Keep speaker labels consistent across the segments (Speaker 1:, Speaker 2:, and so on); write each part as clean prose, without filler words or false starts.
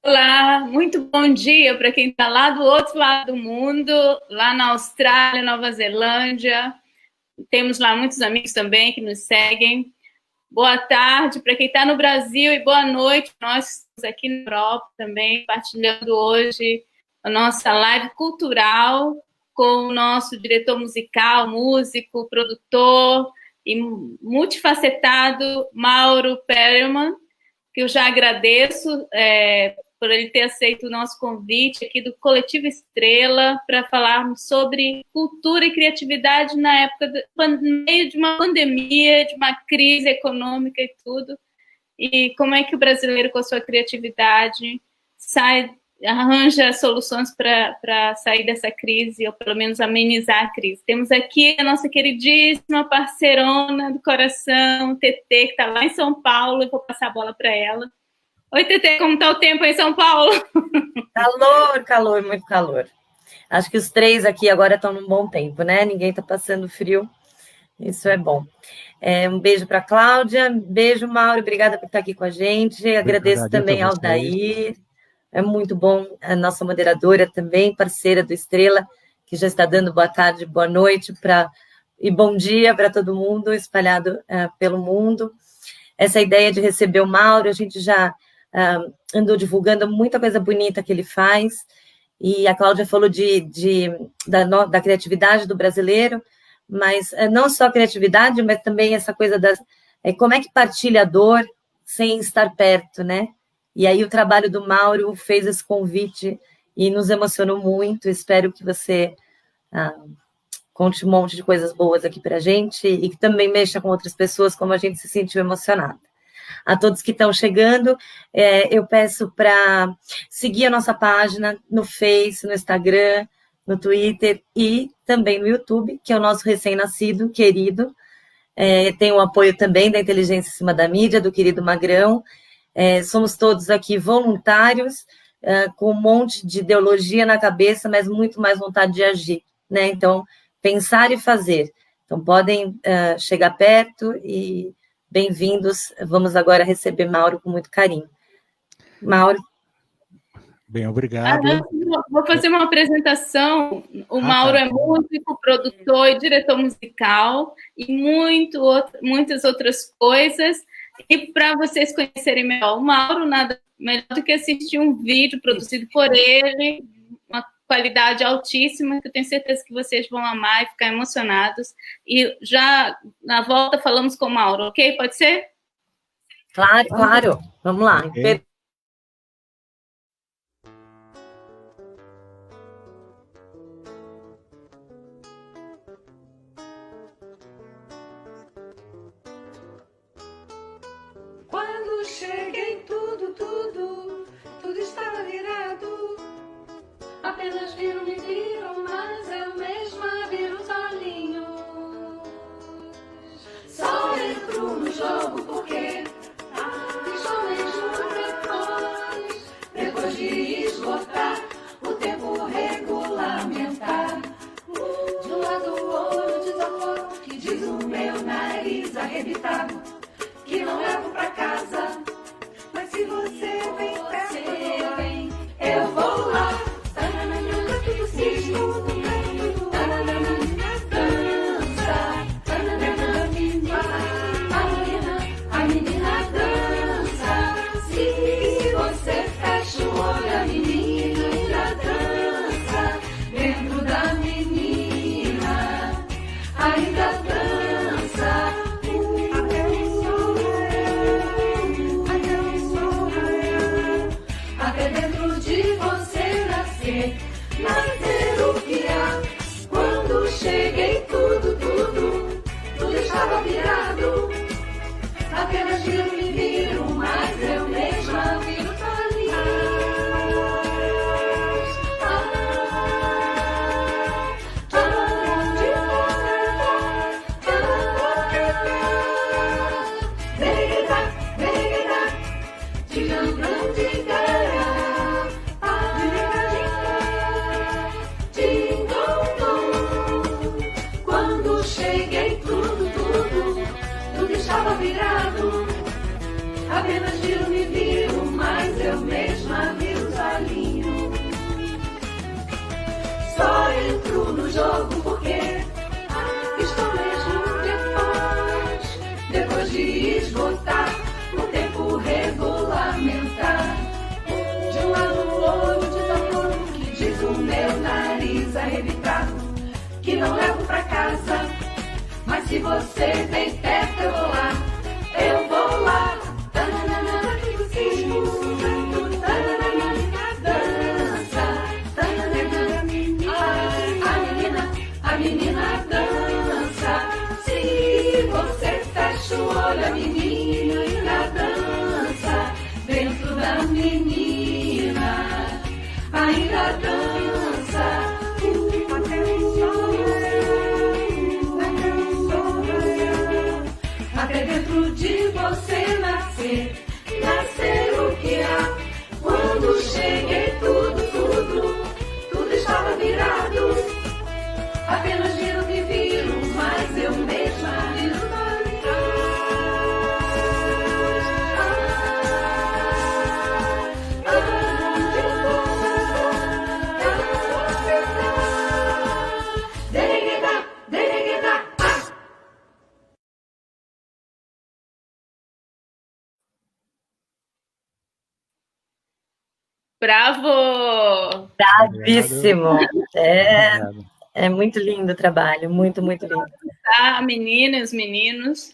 Speaker 1: Olá, muito bom dia para quem está lá do outro lado do mundo, lá na Austrália, Nova Zelândia. Temos lá muitos amigos também que nos seguem. Boa tarde para quem está no Brasil e boa noite. Nós estamos aqui na Europa também, partilhando hoje a nossa live cultural com o nosso diretor musical, músico, produtor e multifacetado Mauro Perelman, que eu já agradeço por ele ter aceito o nosso convite aqui do Coletivo Estrela para falarmos sobre cultura e criatividade na época, no meio de uma pandemia, de uma crise econômica e tudo, e como é que o brasileiro, com a sua criatividade, arranja soluções para sair dessa crise, ou pelo menos amenizar a crise. Temos aqui a nossa queridíssima parceirona do coração, Tetê, que está lá em São Paulo, eu vou passar a bola para ela. Oi, Tetê, como está o tempo aí em São Paulo?
Speaker 2: Calor, muito calor. Acho que os três aqui agora estão num bom tempo, né? Ninguém está passando frio, isso é bom. Um beijo para a Cláudia, beijo, Mauro, obrigada por estar aqui com a gente. Agradeço também ao Dair. É muito bom, a nossa moderadora também, parceira do Estrela, que já está dando boa tarde, boa noite e bom dia para todo mundo espalhado pelo mundo. Essa ideia de receber o Mauro, a gente já andou divulgando muita coisa bonita que ele faz, e a Cláudia falou da criatividade do brasileiro, mas não só a criatividade, mas também essa coisa como é que partilha a dor sem estar perto, né? E aí o trabalho do Mauro fez esse convite e nos emocionou muito. Espero que você conte um monte de coisas boas aqui para a gente e que também mexa com outras pessoas, como a gente se sentiu emocionada. A todos que estão chegando, eu peço para seguir a nossa página no Face, no Instagram, no Twitter e também no YouTube, que é o nosso recém-nascido, querido. Tem o apoio também da Inteligência em Cima da Mídia, do querido Magrão. Somos todos aqui voluntários, com um monte de ideologia na cabeça, mas muito mais vontade de agir, né? Então, pensar e fazer. Então, podem chegar perto e bem-vindos. Vamos agora receber Mauro com muito carinho. Mauro.
Speaker 3: Bem, obrigado.
Speaker 1: Vou fazer uma apresentação. O Mauro é músico, produtor e diretor musical e muitas outras coisas. E para vocês conhecerem melhor o Mauro, nada melhor do que assistir um vídeo produzido por ele, uma qualidade altíssima, que eu tenho certeza que vocês vão amar e ficar emocionados. E já na volta falamos com o Mauro, ok? Pode ser?
Speaker 2: Claro. Vamos lá. Okay.
Speaker 4: Quando cheguei, tudo estava virado. Apenas me viram, mas eu mesma viro os olhinhos. Só entro no jogo porque só mesmo depois de esgotar o tempo regulamentar. De um lado o olho desaforo, que diz o meu nariz arrebitado, que não levo pra casa, mas se você vem perto, eu vou lá. Tudo cisco, a menina dança. Se você fecha o olho, a menina dança. Dentro da menina ainda dança. Até dentro de você nascer o que há. Quando cheguei, tudo estava virado. Apenas me viram, mas eu mesma viro sozinha. Quando cheguei, tudo estava virado. Apenas me viram, mas eu mesma viro evitar, que não levo pra casa. Mas se você vem perto, eu vou lá, eu vou lá. Tananana, dança, tananana, a menina dança. Se você fecha o olho, a menina dança. Dentro da menina ainda dança. Até dentro de você nascer o que há. Quando cheguei tudo estava virado. Apenas viro que viro, mas eu mesma viro para
Speaker 1: Bravo!
Speaker 2: Bravíssimo.
Speaker 3: Obrigado.
Speaker 2: É muito lindo o trabalho, muito, muito lindo.
Speaker 1: Tá, meninas, meninos.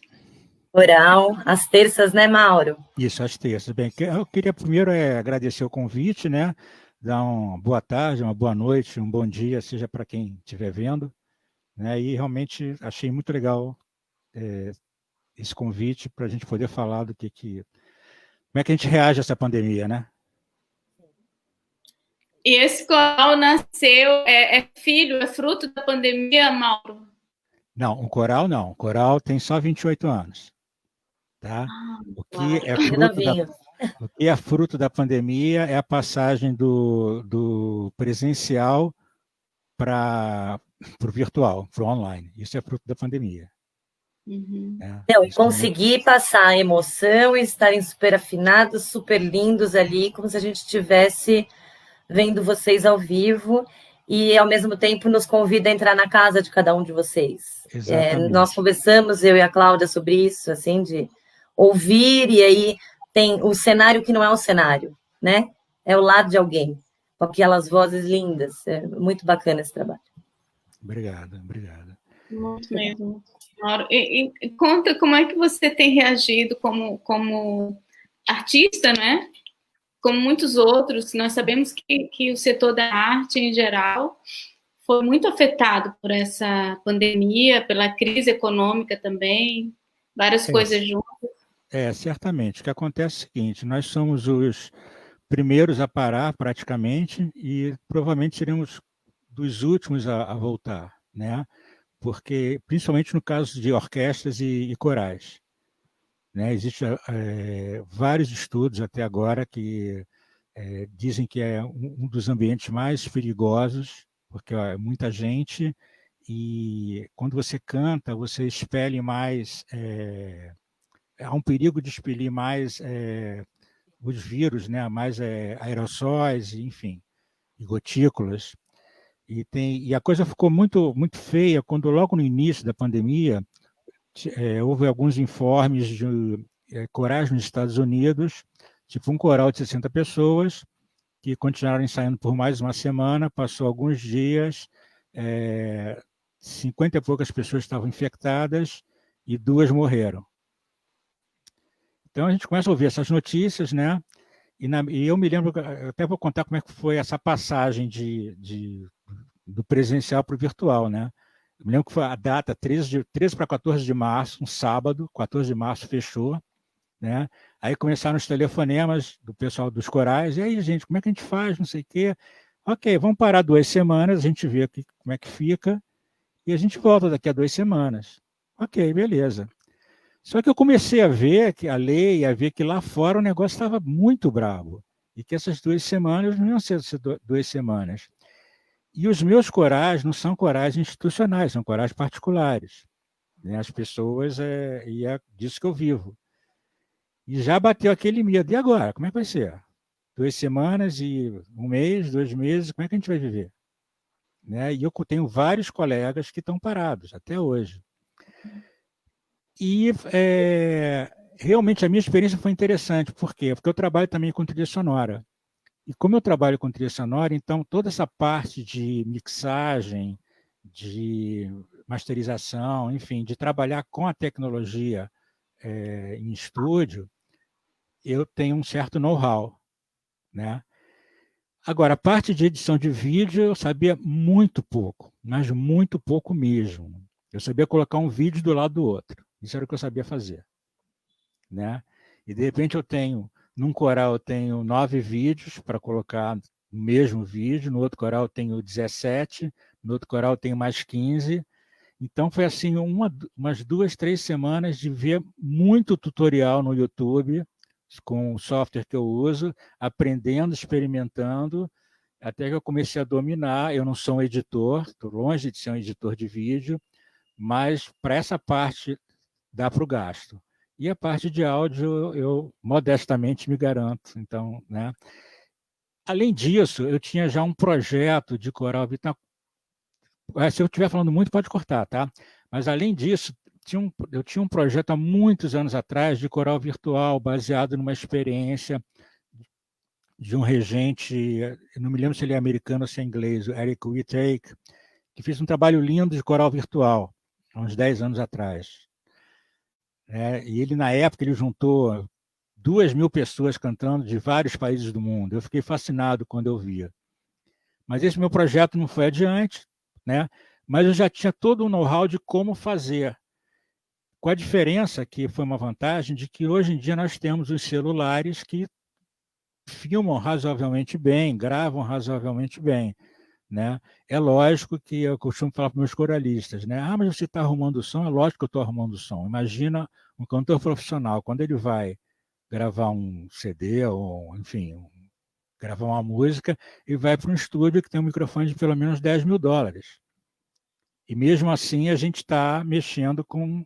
Speaker 2: Oral, às terças, né, Mauro?
Speaker 3: Isso, às terças. Bem, eu queria primeiro agradecer o convite, né? Dar uma boa tarde, uma boa noite, um bom dia, seja para quem estiver vendo. Né? E realmente achei muito legal esse convite para a gente poder falar do como é que a gente reage a essa pandemia, né?
Speaker 1: E esse coral nasceu, é filho, é fruto da pandemia, Mauro?
Speaker 3: Não, o coral não. O coral tem só 28 anos. Tá? O que é fruto da pandemia é a passagem do presencial para o virtual, para o online. Isso é fruto da pandemia.
Speaker 1: Uhum.
Speaker 2: Não, e conseguir passar a emoção e estarem super afinados, super lindos ali, como se a gente estivesse vendo vocês ao vivo e, ao mesmo tempo, nos convida a entrar na casa de cada um de vocês. Nós conversamos, eu e a Cláudia, sobre isso, assim, de ouvir, e aí tem o cenário que não é um cenário, né? É o lado de alguém, com aquelas vozes lindas. É muito bacana esse trabalho.
Speaker 3: Obrigado.
Speaker 1: Muito mesmo. Mauro, e conta como é que você tem reagido como artista, né? Como muitos outros, nós sabemos que o setor da arte, em geral, foi muito afetado por essa pandemia, pela crise econômica também, várias coisas juntas.
Speaker 3: Certamente. O que acontece é o seguinte, nós somos os primeiros a parar, praticamente, e provavelmente seremos dos últimos a voltar, né? Porque, principalmente no caso de orquestras e corais. Né? Existem vários estudos até agora que dizem que é um dos ambientes mais perigosos, porque é muita gente, e quando você canta, você expele mais, há um perigo de expelir mais os vírus, né? Mais aerossóis, enfim, e gotículas. E a coisa ficou muito, muito feia quando, logo no início da pandemia, houve alguns informes de corais nos Estados Unidos, tipo um coral de 60 pessoas, que continuaram ensaiando por mais uma semana, passou alguns dias, 50 e poucas pessoas estavam infectadas e 2 morreram. Então a gente começa a ouvir essas notícias, né? E eu me lembro, eu até vou contar como é que foi essa passagem do presencial para o virtual, né? Eu me lembro que foi a data 13 para 14 de março, um sábado, 14 de março fechou, né? Aí começaram os telefonemas do pessoal dos corais, e aí, gente, como é que a gente faz, não sei o quê. Ok, vamos parar 2 semanas, a gente vê aqui como é que fica, e a gente volta daqui a 2 semanas. Ok, beleza. Só que eu comecei a ver, a ler e a ver que lá fora o negócio estava muito bravo, e que essas 2 semanas não iam ser 2 semanas. E os meus corais não são corais institucionais, são corais particulares. Né? As pessoas, e é disso que eu vivo. E já bateu aquele medo. E agora? Como é que vai ser? 2 semanas e 1 mês, 2 meses, como é que a gente vai viver? Né? E eu tenho vários colegas que estão parados, até hoje. E realmente a minha experiência foi interessante. Por quê? Porque eu trabalho também com trilha sonora. E como eu trabalho com trilha sonora, então toda essa parte de mixagem, de masterização, enfim, de trabalhar com a tecnologia em estúdio, eu tenho um certo know-how, né? Agora, a parte de edição de vídeo eu sabia muito pouco, mas muito pouco mesmo. Eu sabia colocar um vídeo do lado do outro. Isso era o que eu sabia fazer, né? E, de repente, num coral eu tenho 9 vídeos para colocar no mesmo vídeo, no outro coral eu tenho 17, no outro coral eu tenho mais 15. Então, foi assim, umas 2, 3 semanas de ver muito tutorial no YouTube, com o software que eu uso, aprendendo, experimentando, até que eu comecei a dominar. Eu não sou um editor, estou longe de ser um editor de vídeo, mas para essa parte dá para o gasto. E a parte de áudio eu modestamente me garanto. Então, né? Além disso, eu tinha já um projeto de coral. Se eu estiver falando muito, pode cortar, tá? Mas, além disso, eu tinha um projeto há muitos anos atrás de coral virtual, baseado numa experiência de um regente, eu não me lembro se ele é americano ou se é inglês, o Eric Whitake, que fez um trabalho lindo de coral virtual, há uns 10 anos atrás. E ele, na época, ele juntou 2.000 pessoas cantando de vários países do mundo. Eu fiquei fascinado quando eu via. Mas esse meu projeto não foi adiante, né? Mas eu já tinha todo o know-how de como fazer. Com a diferença, que foi uma vantagem, de que hoje em dia nós temos os celulares que filmam razoavelmente bem, gravam razoavelmente bem, né? É lógico que eu costumo falar para meus coralistas, né? Ah, mas você está arrumando o som? É lógico que eu estou arrumando o som. Imagina um cantor profissional, quando ele vai gravar um CD, ou enfim, gravar uma música, e vai para um estúdio que tem um microfone de pelo menos $10.000. E mesmo assim a gente está mexendo com...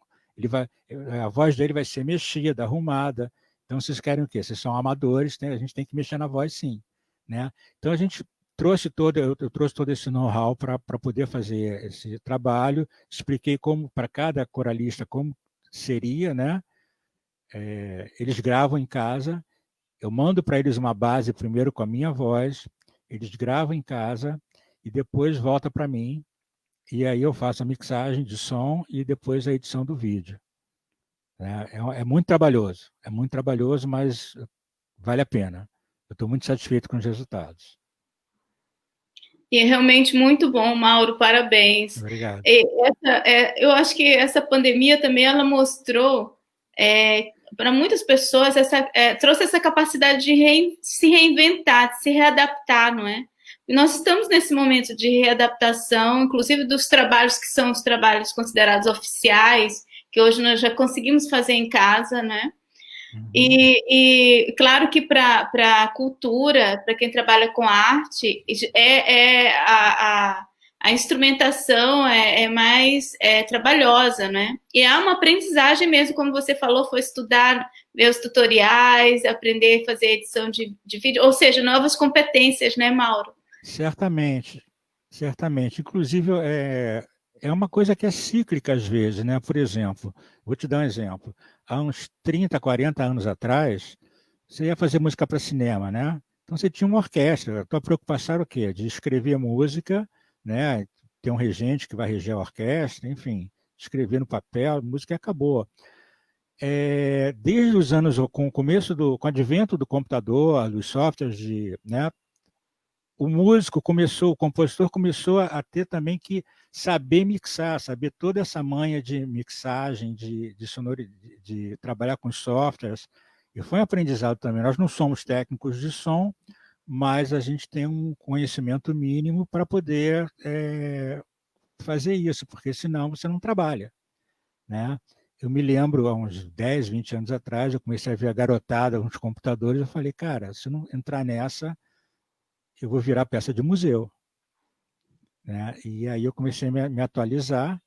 Speaker 3: a voz dele vai ser mexida, arrumada. Então, vocês querem o quê? Vocês são amadores, a gente tem que mexer na voz, sim, né? Então, eu trouxe todo esse know-how para poder fazer esse trabalho, expliquei como, para cada coralista, como seria, né? Eles gravam em casa, eu mando para eles uma base primeiro com a minha voz, eles gravam em casa e depois volta para mim, e aí eu faço a mixagem de som e depois a edição do vídeo. É muito trabalhoso, mas vale a pena. Eu estou muito satisfeito com os resultados.
Speaker 1: E é realmente muito bom, Mauro, parabéns.
Speaker 3: Obrigado.
Speaker 1: Eu acho que essa pandemia também ela mostrou para muitas pessoas, trouxe essa capacidade de se reinventar, de se readaptar, não é? E nós estamos nesse momento de readaptação, inclusive dos trabalhos que são os trabalhos considerados oficiais, que hoje nós já conseguimos fazer em casa, né? Uhum. E claro que para a cultura, para quem trabalha com arte, a instrumentação é mais trabalhosa, né? E há uma aprendizagem mesmo, como você falou, foi estudar, ver os tutoriais, aprender a fazer edição de vídeo, ou seja, novas competências, né, Mauro?
Speaker 3: Certamente. Inclusive, é uma coisa que é cíclica às vezes, né? Por exemplo, vou te dar um exemplo. Há uns 30, 40 anos atrás, você ia fazer música para cinema, né? Então você tinha uma orquestra. A tua preocupação era o quê? De escrever música, né? Ter um regente que vai reger a orquestra, enfim, escrever no papel, música e acabou. Desde os anos, com o advento do computador, dos softwares né? O compositor começou a ter também que saber mixar, saber toda essa manha de mixagem, de trabalhar com softwares. E foi um aprendizado também. Nós não somos técnicos de som, mas a gente tem um conhecimento mínimo para poder fazer isso, porque senão você não trabalha, né? Eu me lembro, há uns 10, 20 anos atrás, eu comecei a ver a garotada nos computadores, eu falei, cara, se não entrar nessa, eu vou virar peça de museu. Né? E aí eu comecei a me atualizar,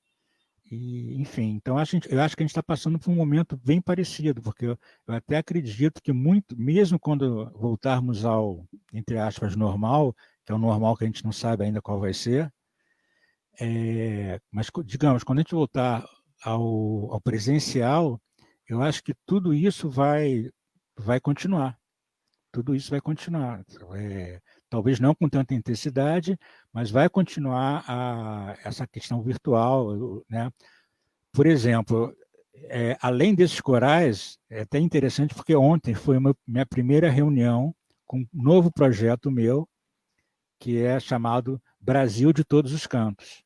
Speaker 3: e, enfim, então eu acho que a gente está passando por um momento bem parecido, porque eu até acredito que mesmo quando voltarmos ao, entre aspas, normal, que é o normal que a gente não sabe ainda qual vai ser, mas, digamos, quando a gente voltar ao presencial, eu acho que tudo isso vai continuar. tudo isso vai continuar. Talvez não com tanta intensidade, mas vai continuar essa questão virtual, né? Por exemplo, além desses corais, é até interessante porque ontem foi minha primeira reunião com um novo projeto meu, que é chamado Brasil de Todos os Cantos,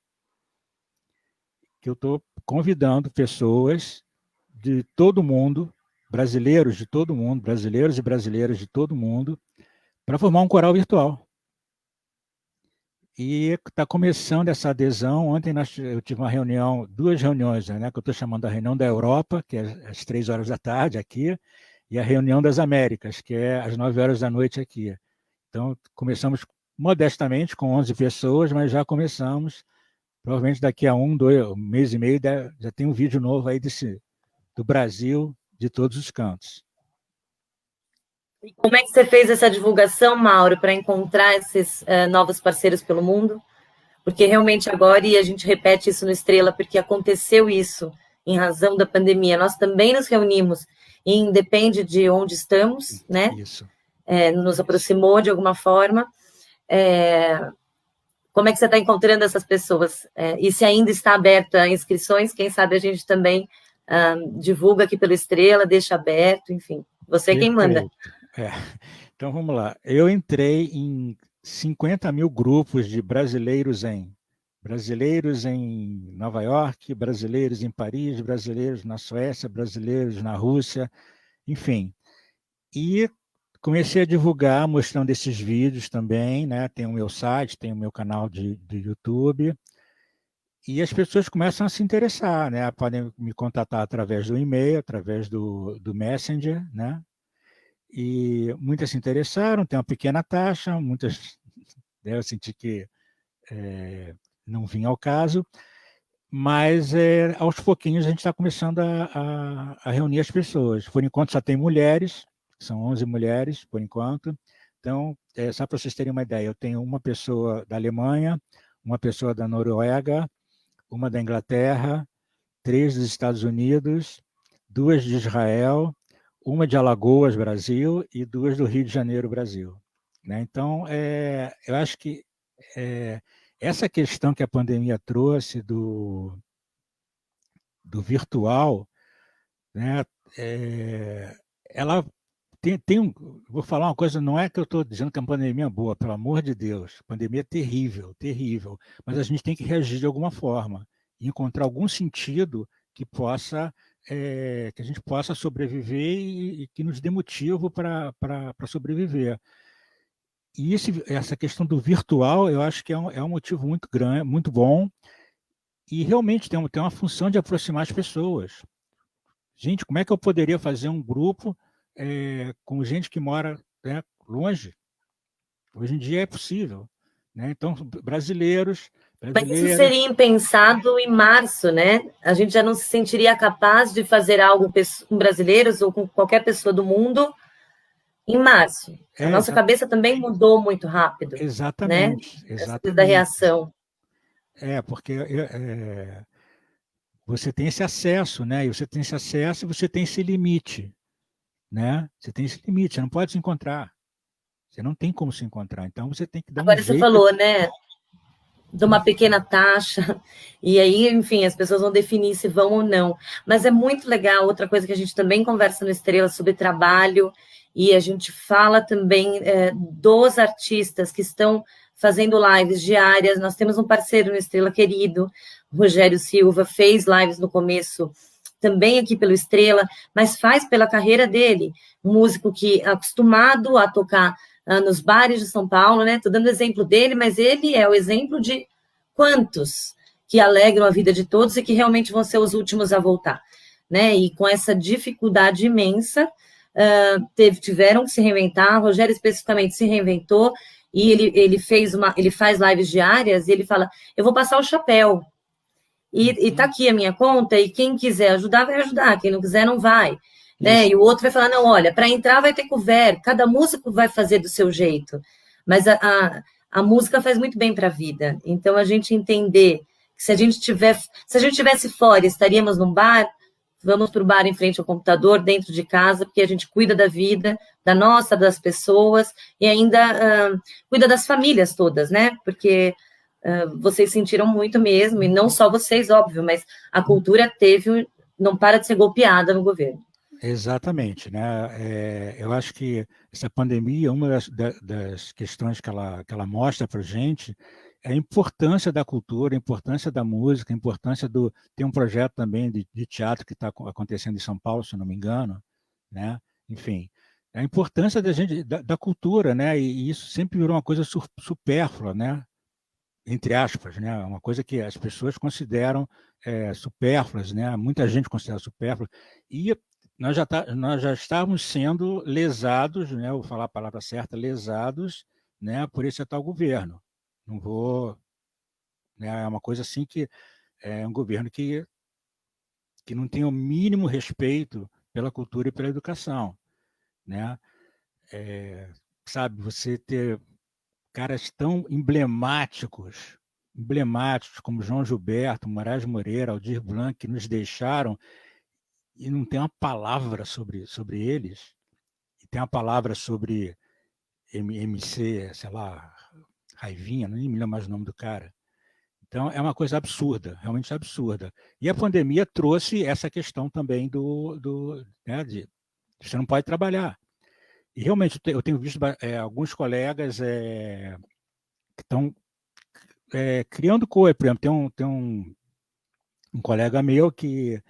Speaker 3: que eu estou convidando pessoas de todo mundo, brasileiros de todo mundo, brasileiros e brasileiras de todo mundo, para formar um coral virtual. E está começando essa adesão. Ontem eu tive uma reunião, 2 reuniões, né, que eu estou chamando a reunião da Europa, que é às 3 horas da tarde aqui, e a reunião das Américas, que é às 9 horas da noite aqui. Então, começamos modestamente com 11 pessoas, mas já começamos. Provavelmente daqui a um mês e meio já tem um vídeo novo aí do Brasil de todos os cantos.
Speaker 2: E como é que você fez essa divulgação, Mauro, para encontrar esses novos parceiros pelo mundo? Porque realmente agora, e a gente repete isso no Estrela, porque aconteceu isso em razão da pandemia, nós também nos reunimos, e independe de onde estamos, né?
Speaker 3: Isso.
Speaker 2: Nos aproximou de alguma forma. Como é que você está encontrando essas pessoas? E se ainda está aberta a inscrições, quem sabe a gente também divulga aqui pelo Estrela, deixa aberto, enfim. Você é quem manda.
Speaker 3: Então, vamos lá. Eu entrei em 50 mil grupos de brasileiros em Nova York, brasileiros em Paris, brasileiros na Suécia, brasileiros na Rússia, enfim. E comecei a divulgar, mostrando esses vídeos também, né? Tem o meu site, tem o meu canal de YouTube, e as pessoas começam a se interessar, né? Podem me contatar através do e-mail, através do Messenger, né? E muitas se interessaram, tem uma pequena taxa, muitas eu senti que não vinha ao caso, mas aos pouquinhos a gente está começando a reunir as pessoas. Por enquanto só tem mulheres, são 11 mulheres, por enquanto. Então, só para vocês terem uma ideia, eu tenho uma pessoa da Alemanha, uma pessoa da Noruega, uma da Inglaterra, 3 dos Estados Unidos, 2 de Israel, uma de Alagoas, Brasil, e 2 do Rio de Janeiro, Brasil. Né? Então, eu acho que essa questão que a pandemia trouxe do virtual, né, ela vou falar uma coisa, não é que eu estou dizendo que a pandemia é boa, pelo amor de Deus, a pandemia é terrível, terrível, mas a gente tem que reagir de alguma forma, e encontrar algum sentido que que a gente possa sobreviver e que nos dê motivo para sobreviver. E essa questão do virtual, eu acho que é um motivo muito grande, muito bom, e realmente tem uma função de aproximar as pessoas. Gente, como é que eu poderia fazer um grupo com gente que mora longe? Hoje em dia é possível. Né? Então, brasileiros...
Speaker 2: Mas isso seria impensado em março, né? A gente já não se sentiria capaz de fazer algo com brasileiros ou com qualquer pessoa do mundo em março. A nossa cabeça também mudou muito rápido.
Speaker 3: Exatamente.
Speaker 2: Né?
Speaker 3: Exatamente.
Speaker 2: Da reação.
Speaker 3: Porque você tem esse acesso, né? E você tem esse acesso e você tem esse limite. Né? Você tem esse limite, você não pode se encontrar. Você não tem como se encontrar. Então, você tem que dar
Speaker 2: Agora, você falou, né? De uma pequena taxa, e aí, enfim, as pessoas vão definir se vão ou não. Mas é muito legal, outra coisa que a gente também conversa no Estrela sobre trabalho, e a gente fala também dos artistas que estão fazendo lives diárias. Nós temos um parceiro no Estrela querido, Rogério Silva, fez lives no começo, também aqui pelo Estrela, mas faz pela carreira dele, um músico que é acostumado a tocar nos bares de São Paulo, né? Estou dando exemplo dele, mas ele é o exemplo de quantos que alegram a vida de todos e que realmente vão ser os últimos a voltar, né? E com essa dificuldade imensa, tiveram que se reinventar. O Rogério especificamente se reinventou e ele faz lives diárias e ele fala: eu vou passar o chapéu e tá aqui a minha conta e quem quiser ajudar vai ajudar, quem não quiser não vai. Né? E o outro vai falar: não, olha, para entrar vai ter cover, cada músico vai fazer do seu jeito, mas a música faz muito bem para a vida. Então a gente entender que se a gente tivesse fora, estaríamos num bar, vamos para o bar em frente ao computador, dentro de casa, porque a gente cuida da vida, da nossa, das pessoas, e ainda cuida das famílias todas, né? Porque vocês sentiram muito mesmo, e não só vocês, óbvio, mas a cultura não para de ser golpeada no governo.
Speaker 3: Exatamente, né? Eu acho que essa pandemia, uma das questões que ela mostra para a gente é a importância da cultura, a importância da música, a importância tem um projeto também de teatro que está acontecendo em São Paulo, se não me engano, né? Enfim, a importância da cultura, né? E isso sempre virou uma coisa supérflua, né? Entre aspas, né? Uma coisa que as pessoas consideram supérfluas, né? Muita gente considera supérflua, e nós já estávamos sendo lesados, né? Vou falar a palavra certa, lesados, né? Por esse tal governo. Não vou, né? É uma coisa assim que é um governo que não tem o mínimo respeito pela cultura e pela educação, né? Sabe, você ter caras tão emblemáticos como João Gilberto, Moraes Moreira, Aldir Blanc, que nos deixaram, e não tem uma palavra sobre eles, e tem uma palavra sobre MC, sei lá, Raivinha, nem me lembro mais o nome do cara. Então, é uma coisa absurda, realmente absurda. E a pandemia trouxe essa questão também né, de você não pode trabalhar. E realmente eu tenho visto alguns colegas que estão criando coisa. Por exemplo, tem um colega meu que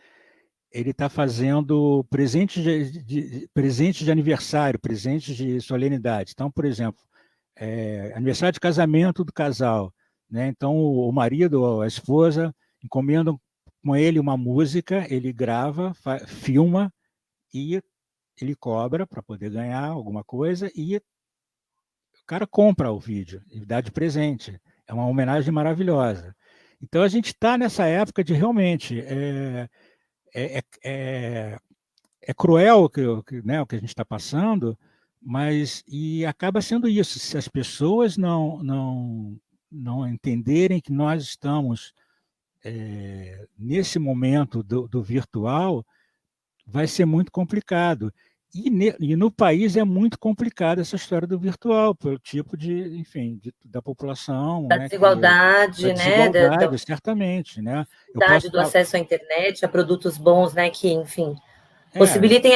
Speaker 3: ele está fazendo presentes de aniversário, presentes de solenidade. Então, por exemplo, aniversário de casamento do casal, né? Então, o marido ou a esposa encomendam com ele uma música, ele grava, filma e ele cobra para poder ganhar alguma coisa, e o cara compra o vídeo e dá de presente. É uma homenagem maravilhosa. Então, a gente está nessa época de realmente... É cruel né, o que a gente está passando, mas acaba sendo isso. Se as pessoas não entenderem que nós estamos nesse momento do virtual, vai ser muito complicado. E no país é muito complicado essa história do virtual, pelo tipo enfim, da população.
Speaker 2: Da desigualdade,
Speaker 3: né? Da desigualdade, certamente. Né?
Speaker 2: Do acesso à internet, a produtos bons, né? Que, enfim, possibilitem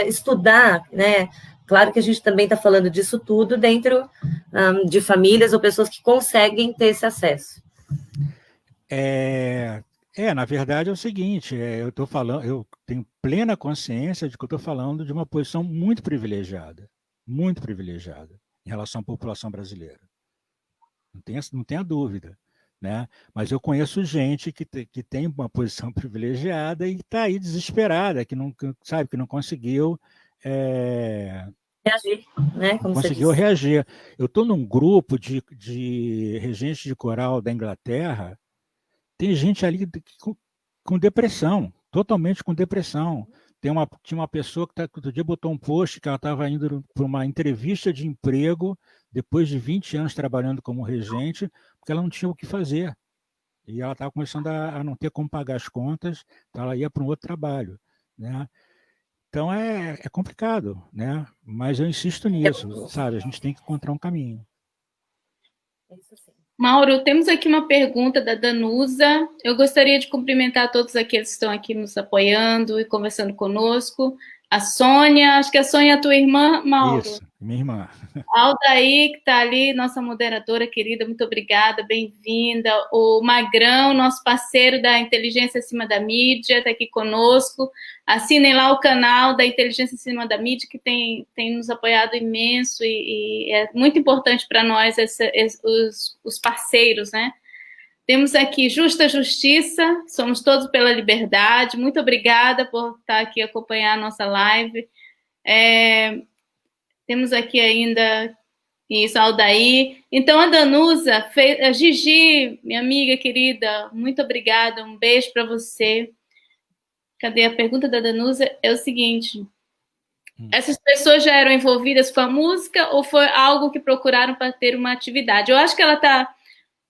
Speaker 2: estudar, né? Claro que a gente também está falando disso tudo dentro de famílias ou pessoas que conseguem ter esse acesso.
Speaker 3: Na verdade é o seguinte, eu tenho plena consciência de que eu estou falando de uma posição muito privilegiada em relação à população brasileira. Não tenha dúvida, né? Mas eu conheço gente que tem uma posição privilegiada e está aí desesperada, que não conseguiu
Speaker 2: reagir, né? Como
Speaker 3: conseguiu reagir. Eu estou num grupo de regentes de coral da Inglaterra. Tem gente ali com depressão, totalmente com depressão. Tinha uma pessoa que outro dia botou um post que ela estava indo para uma entrevista de emprego depois de 20 anos trabalhando como regente, porque ela não tinha o que fazer. E ela estava começando a não ter como pagar as contas, então ela ia para um outro trabalho, né? Então é complicado, né? Mas eu insisto nisso, sabe? A gente tem que encontrar um caminho.
Speaker 2: Isso sim.
Speaker 1: Mauro, temos aqui uma pergunta da Danusa. Eu gostaria de cumprimentar todos aqueles que estão aqui nos apoiando e conversando conosco. A Sônia, acho que a Sônia é a tua irmã, Mauro.
Speaker 3: Isso, minha irmã.
Speaker 1: A Aldair, que está ali, nossa moderadora querida, muito obrigada, bem-vinda. O Magrão, nosso parceiro da Inteligência Acima da Mídia, está aqui conosco. Assinem lá o canal da Inteligência Acima da Mídia, que tem nos apoiado imenso e é muito importante para nós os parceiros, né? Temos aqui Justa Justiça, somos todos pela liberdade. Muito obrigada por estar aqui acompanhar a nossa live. Temos aqui ainda isso, Aldair. Então, a Danusa, a Gigi, minha amiga querida, muito obrigada, um beijo para você. Cadê a pergunta da Danusa? É o seguinte: essas pessoas já eram envolvidas com a música ou foi algo que procuraram para ter uma atividade? Eu acho que ela está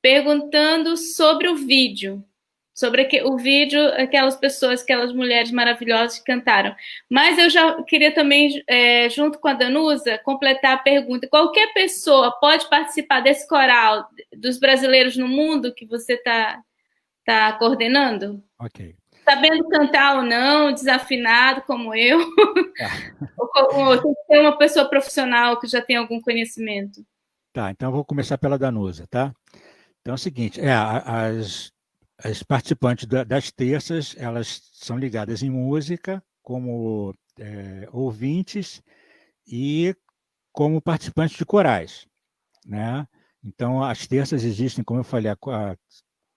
Speaker 1: perguntando sobre o vídeo. sobre o vídeo, aquelas pessoas, aquelas mulheres maravilhosas que cantaram. Mas eu já queria também, junto com a Danusa, completar a pergunta. Qualquer pessoa pode participar desse coral dos brasileiros no mundo que você está coordenando?
Speaker 3: Ok.
Speaker 1: Sabendo cantar ou não, desafinado como eu.
Speaker 3: Tá.
Speaker 1: Ou tem que ser uma pessoa profissional que já tem algum conhecimento.
Speaker 3: Tá, então eu vou começar pela Danusa, tá? Então é o seguinte, as participantes das terças, elas são ligadas em música como ouvintes e como participantes de corais, né? Então, as terças existem, como eu falei, há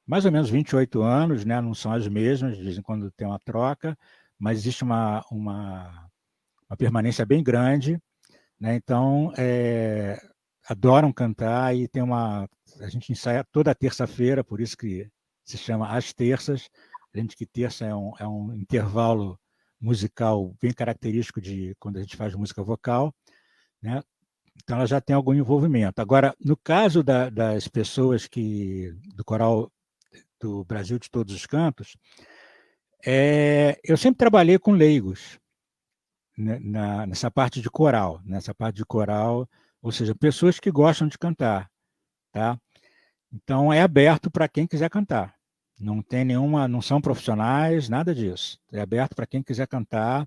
Speaker 3: mais ou menos 28 anos, né? Não são as mesmas, de vez em quando tem uma troca, mas existe uma permanência bem grande, né? Então, adoram cantar e a gente ensaia toda terça-feira, por isso que se chama As Terças, além de que terça é um intervalo musical bem característico de quando a gente faz música vocal, né? Então ela já tem algum envolvimento. Agora, no caso das pessoas do coral do Brasil de Todos os Cantos, eu sempre trabalhei com leigos, né, nessa parte de coral, ou seja, pessoas que gostam de cantar, tá? Então é aberto para quem quiser cantar. Não tem não são profissionais, nada disso. É aberto para quem quiser cantar.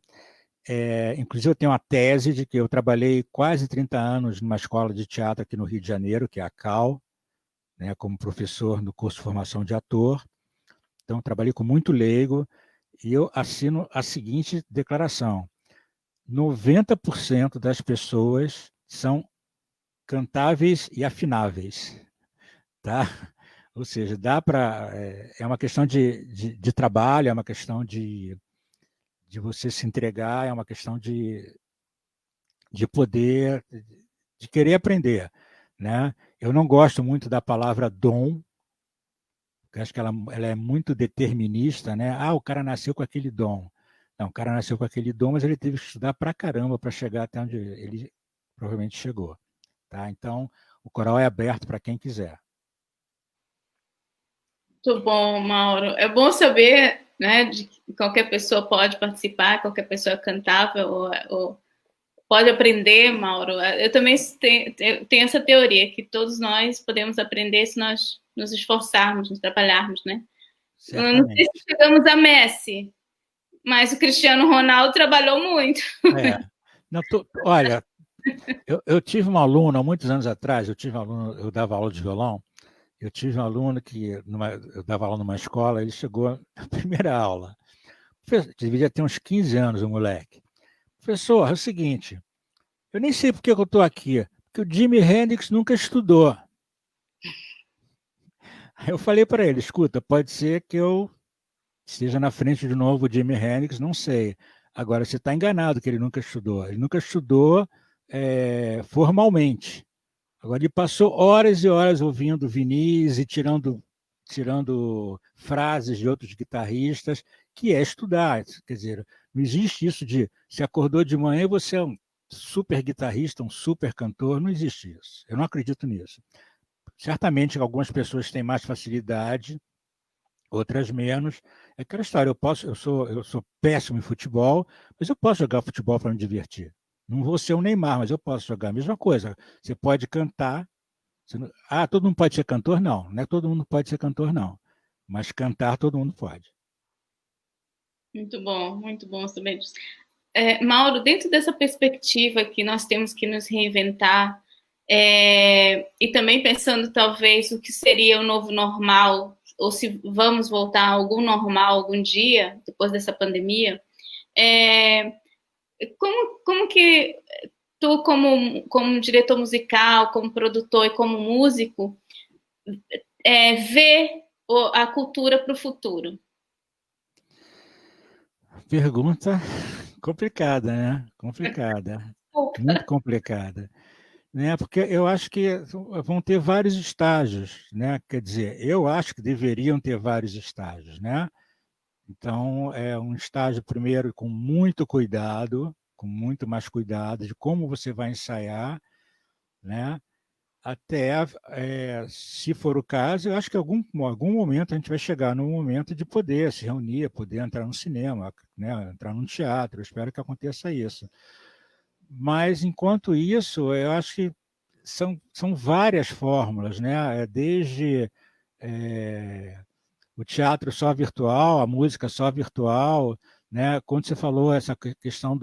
Speaker 3: Inclusive eu tenho uma tese de que eu trabalhei quase 30 anos numa escola de teatro aqui no Rio de Janeiro, que é a CAL, né, como professor no curso de formação de ator. Então trabalhei com muito leigo e eu assino a seguinte declaração: 90% das pessoas são cantáveis e afináveis, tá? Ou seja, dá para é uma questão de trabalho, é uma questão de você se entregar, é uma questão de poder, de querer aprender, né? Eu não gosto muito da palavra dom, porque acho que ela é muito determinista, né? Ah, o cara nasceu com aquele dom. Não, o cara nasceu com aquele dom, mas ele teve que estudar pra caramba para chegar até onde ele provavelmente chegou, tá? Então, o coral é aberto para quem quiser.
Speaker 1: Muito bom, Mauro. É bom saber, né, de que qualquer pessoa pode participar, qualquer pessoa é cantável ou pode aprender, Mauro. Eu também tenho essa teoria que todos nós podemos aprender se nós nos esforçarmos, nos trabalharmos, né? Eu não sei se
Speaker 3: Certamente.
Speaker 1: chegamos a Messi, mas o Cristiano Ronaldo trabalhou muito.
Speaker 3: Não, olha, eu tive um aluno há muitos anos atrás, eu dava aula de violão. Eu tive um aluno eu dava aula numa escola, ele chegou na primeira aula. Devia ter uns 15 anos, o moleque. Professor, é o seguinte, eu nem sei por que eu estou aqui, porque o Jimi Hendrix nunca estudou. Aí eu falei para ele, escuta, pode ser que eu esteja na frente de novo o Jimi Hendrix, não sei. Agora, você está enganado que ele nunca estudou. Ele nunca estudou formalmente. Agora, ele passou horas e horas ouvindo Vinícius e tirando frases de outros guitarristas, que é estudar. Quer dizer, não existe isso de se acordou de manhã e você é um super guitarrista, um super cantor, não existe isso. Eu não acredito nisso. Certamente algumas pessoas têm mais facilidade, outras menos. É aquela história, eu sou péssimo em futebol, mas eu posso jogar futebol para me divertir. Não vou ser o Neymar, mas eu posso jogar a mesma coisa. Você pode cantar. Todo mundo pode ser cantor? Não, não é todo mundo pode ser cantor, não. Mas cantar todo mundo pode.
Speaker 1: Muito bom saber disso. Mauro, dentro dessa perspectiva que nós temos que nos reinventar, e também pensando talvez o que seria o novo normal, ou se vamos voltar a algum normal algum dia, depois dessa pandemia, como que tu, como diretor musical, como produtor e como músico, vê a cultura para o futuro?
Speaker 3: Pergunta complicada, né? Complicada. Muito complicada. Né? Porque eu acho que vão ter vários estágios, né? Quer dizer, eu acho que deveriam ter vários estágios, né? Então, é um estágio primeiro com muito cuidado, com muito mais cuidado de como você vai ensaiar, né? até, se for o caso, eu acho que em algum momento a gente vai chegar num momento de poder se reunir, poder entrar no cinema, né, entrar num teatro, eu espero que aconteça isso. Mas, enquanto isso, eu acho que são várias fórmulas, né? Desde o teatro só virtual, a música só virtual, né? Quando você falou essa questão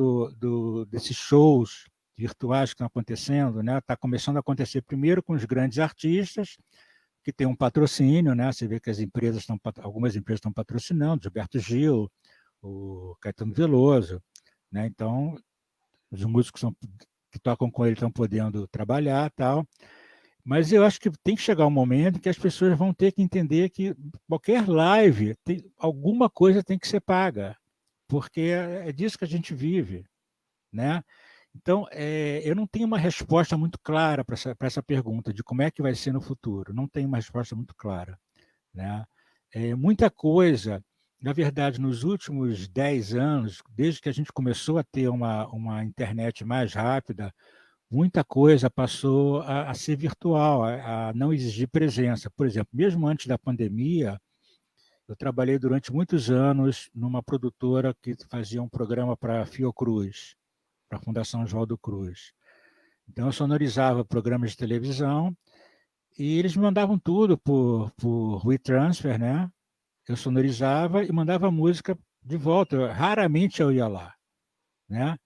Speaker 3: desses shows virtuais que estão acontecendo, né? Está começando a acontecer primeiro com os grandes artistas, que tem um patrocínio, né? Você vê que algumas empresas estão patrocinando, Gilberto Gil, o Caetano Veloso, né? Então, os músicos que tocam com ele estão podendo trabalhar, tal. Mas eu acho que tem que chegar um momento que as pessoas vão ter que entender que qualquer live, alguma coisa tem que ser paga, porque é disso que a gente vive, né? Então, eu não tenho uma resposta muito clara para essa pergunta de como é que vai ser no futuro. Não tenho uma resposta muito clara, né? Muita coisa, na verdade, nos últimos 10 anos, desde que a gente começou a ter uma internet mais rápida, muita coisa passou a ser virtual, a não exigir presença. Por exemplo, mesmo antes da pandemia, eu trabalhei durante muitos anos numa produtora que fazia um programa para a Fiocruz, para a Fundação Oswaldo Cruz. Então, eu sonorizava programas de televisão e eles me mandavam tudo por WeTransfer, né? Eu sonorizava e mandava música de volta. Raramente eu ia lá, né?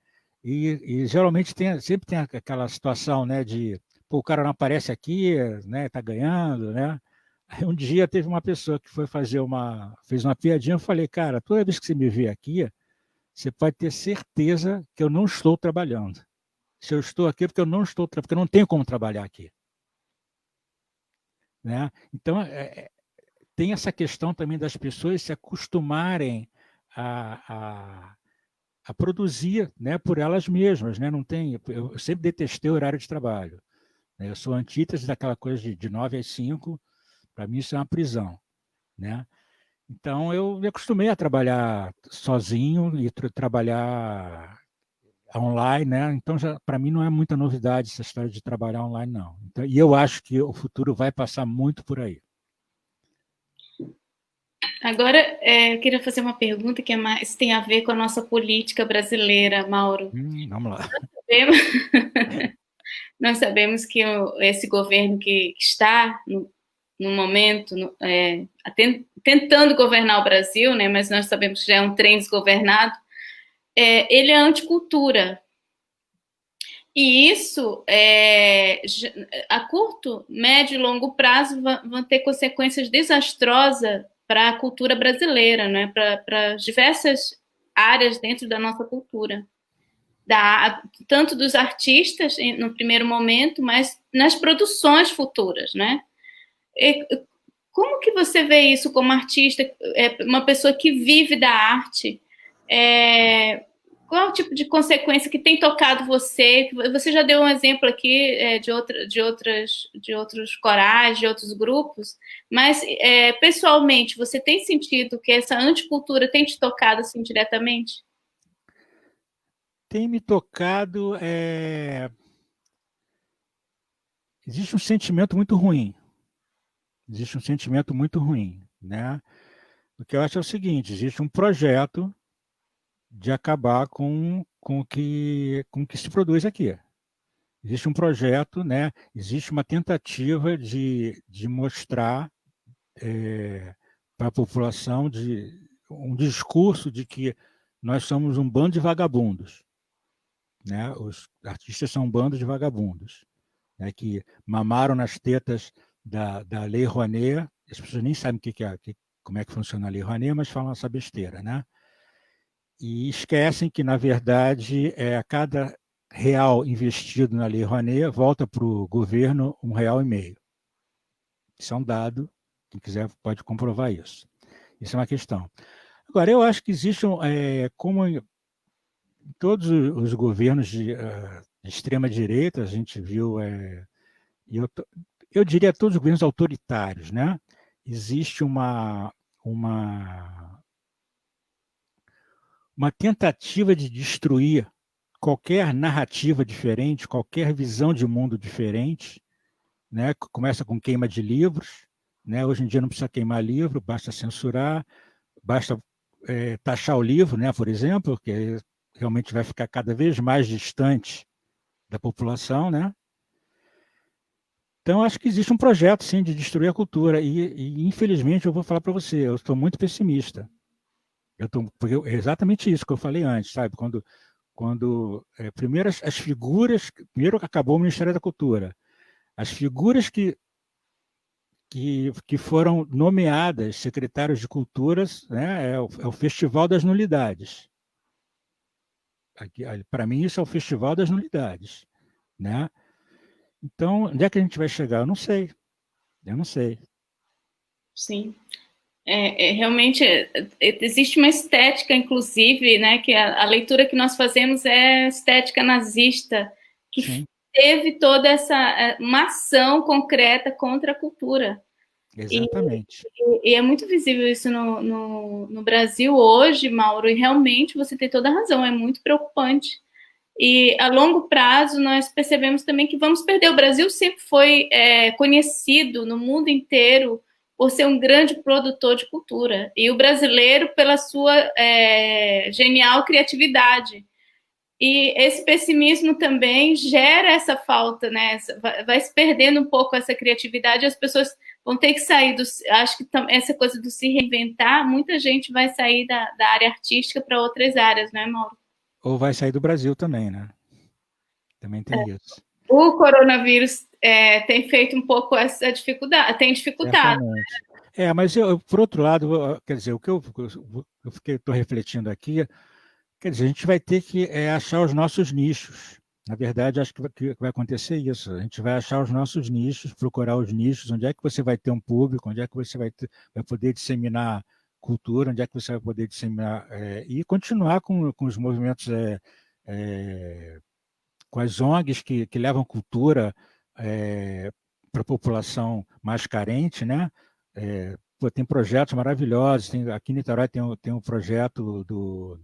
Speaker 3: E geralmente sempre tem aquela situação, né, de pô, o cara não aparece aqui, né, tá ganhando, né? Aí um dia teve uma pessoa que fez uma piadinha, eu falei, cara, toda vez que você me vê aqui, você pode ter certeza que eu não estou trabalhando. Se eu estou aqui é porque eu não estou, porque eu não tenho como trabalhar aqui, né? Então, tem essa questão também das pessoas se acostumarem a produzir, né, por elas mesmas, né? Não tem, eu sempre detestei o horário de trabalho, né? Eu sou antítese daquela coisa de 9 às 5, para mim isso é uma prisão, né? Então eu me acostumei a trabalhar sozinho e trabalhar online, né? Então para mim não é muita novidade essa história de trabalhar online, não. Então, e eu acho que o futuro vai passar muito por aí.
Speaker 1: Agora, eu queria fazer uma pergunta que tem a ver com a nossa política brasileira, Mauro.
Speaker 3: Vamos lá.
Speaker 1: Nós sabemos que esse governo que está no momento tentando governar o Brasil, né, mas nós sabemos que já é um trem desgovernado, ele é anticultura. E isso, a curto, médio e longo prazo, vão ter consequências desastrosas para a cultura brasileira, né? Para diversas áreas dentro da nossa cultura. Tanto dos artistas, no primeiro momento, mas nas produções futuras, né? Como que você vê isso como artista, uma pessoa que vive da arte? Qual é o tipo de consequência que tem tocado você? Você já deu um exemplo aqui de outros corais, de outros grupos, mas pessoalmente, você tem sentido que essa anticultura tem te tocado assim diretamente?
Speaker 3: Tem me tocado. Existe um sentimento muito ruim. Existe um sentimento muito ruim, né? O que eu acho é o seguinte: existe um projeto de acabar com o que se produz aqui. Existe um projeto, né? Existe uma tentativa de mostrar para a população um discurso de que nós somos um bando de vagabundos, né? Os artistas são um bando de vagabundos, né? Que mamaram nas tetas da Lei Rouanet. As pessoas nem sabem como é que funciona a Lei Rouanet, mas falam essa besteira, né? E esquecem que, na verdade, a cada real investido na Lei Rouanet volta para o governo R$1,50. Isso é um dado, quem quiser pode comprovar isso. Isso é uma questão. Agora, eu acho que existe, como em todos os governos de extrema-direita, a gente viu, eu diria todos os governos autoritários, né? Existe uma tentativa de destruir qualquer narrativa diferente, qualquer visão de mundo diferente, né? Começa com queima de livros, né? Hoje em dia não precisa queimar livro, basta censurar, basta taxar o livro, né? Por exemplo, que realmente vai ficar cada vez mais distante da população, né? Então, acho que existe um projeto, sim, de destruir a cultura. Infelizmente, eu vou falar para você, eu estou muito pessimista. Porque é exatamente isso que eu falei antes, sabe? Primeiro as figuras, primeiro acabou o Ministério da Cultura, as figuras que foram nomeadas secretários de culturas, né? É o Festival das Nulidades. Para mim, isso é o Festival das Nulidades, né? Então, onde é que a gente vai chegar? Eu não sei.
Speaker 1: Sim. Realmente existe uma estética, inclusive, né, que a leitura que nós fazemos é estética nazista, que
Speaker 3: Sim.
Speaker 1: teve toda uma ação concreta contra a cultura.
Speaker 3: Exatamente.
Speaker 1: E é muito visível isso no Brasil hoje, Mauro, e realmente você tem toda a razão, é muito preocupante. E a longo prazo nós percebemos também que vamos perder. O Brasil sempre foi conhecido no mundo inteiro por ser um grande produtor de cultura, e o brasileiro pela sua genial criatividade. E esse pessimismo também gera essa falta, né? Vai se perdendo um pouco essa criatividade, as pessoas vão ter que sair acho que essa coisa do se reinventar, muita gente vai sair da área artística para outras áreas, né, Mauro?
Speaker 3: Ou vai sair do Brasil também, né? Também tem isso.
Speaker 1: O coronavírus tem feito um pouco essa dificuldade, tem dificultado.
Speaker 3: Certamente. Mas por outro lado, quer dizer, o que eu estou refletindo aqui, quer dizer, a gente vai ter que achar os nossos nichos. Na verdade, acho que vai acontecer isso. A gente vai achar os nossos nichos, procurar os nichos, onde é que você vai ter um público, onde é que você vai poder disseminar cultura, onde é que você vai poder disseminar e continuar com os movimentos, com as ONGs que levam cultura para a população mais carente, né? Tem projetos maravilhosos. Aqui em Niterói tem um projeto do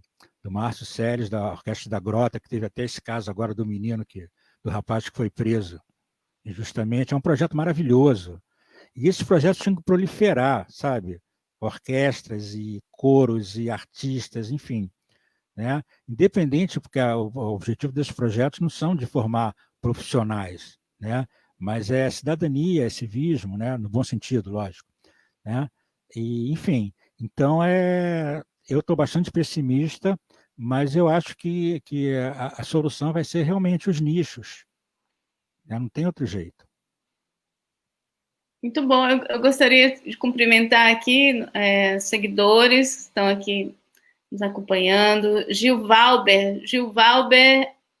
Speaker 3: Márcio Seles, da Orquestra da Grota, que teve até esse caso agora do menino, do rapaz que foi preso injustamente. É um projeto maravilhoso. E esses projetos tinham que proliferar, sabe? Orquestras e coros e artistas, enfim. Né? Independente, porque o objetivo desses projetos não são de formar profissionais, né? Mas é cidadania, é civismo, né? No bom sentido, lógico. Né? E, enfim, então eu estou bastante pessimista, mas eu acho que a solução vai ser realmente os nichos. Né? Não tem outro jeito.
Speaker 1: Muito bom, eu gostaria de cumprimentar aqui seguidores que estão aqui nos acompanhando. Gil Valber,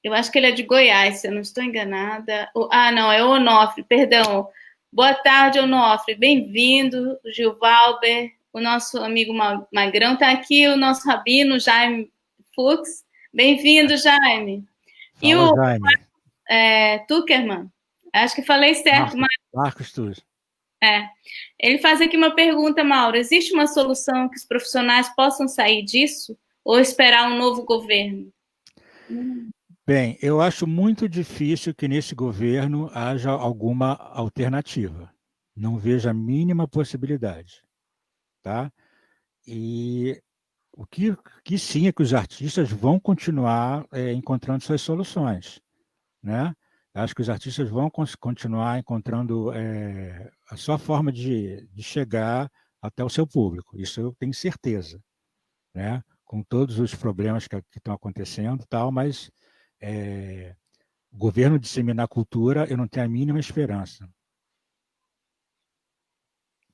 Speaker 1: eu acho que ele é de Goiás, se eu não estou enganada. Não, é Onofre, perdão. Boa tarde, Onofre, bem-vindo, Gil Valber. O nosso amigo Magrão está aqui, o nosso rabino Jaime Fux. Bem-vindo, Jaime.
Speaker 3: Fala, e o Jaime.
Speaker 1: Tuckerman, acho que falei certo.
Speaker 3: Marcos Tuckerman.
Speaker 1: Ele faz aqui uma pergunta, Mauro. Existe uma solução que os profissionais possam sair disso ou esperar um novo governo?
Speaker 3: Bem, eu acho muito difícil que nesse governo haja alguma alternativa. Não vejo a mínima possibilidade. Tá? E o que sim é que os artistas vão continuar encontrando suas soluções. Né? Acho que os artistas vão continuar encontrando a sua forma de chegar até o seu público. Isso eu tenho certeza. Né? Com todos os problemas que estão acontecendo, tal, mas o governo disseminar cultura, eu não tenho a mínima esperança.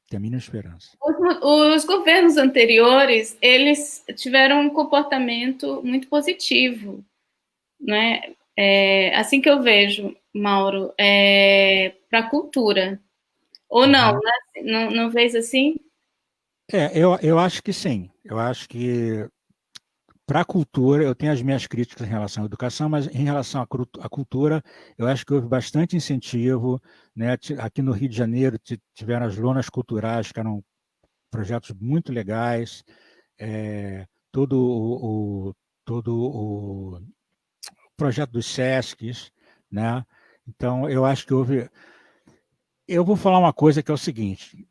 Speaker 3: Tenho a mínima esperança.
Speaker 1: Os governos anteriores, eles tiveram um comportamento muito positivo, né? Assim que eu vejo, Mauro, para a cultura. Ou não, né? Não vês assim?
Speaker 3: Eu acho que sim. Eu acho que para a cultura, eu tenho as minhas críticas em relação à educação, mas em relação à cultura, eu acho que houve bastante incentivo. Né? Aqui no Rio de Janeiro tiveram as lonas culturais, que eram projetos muito legais. Todo o projeto dos SESCs. Né? Então, eu acho que houve... Eu vou falar uma coisa que é o seguinte,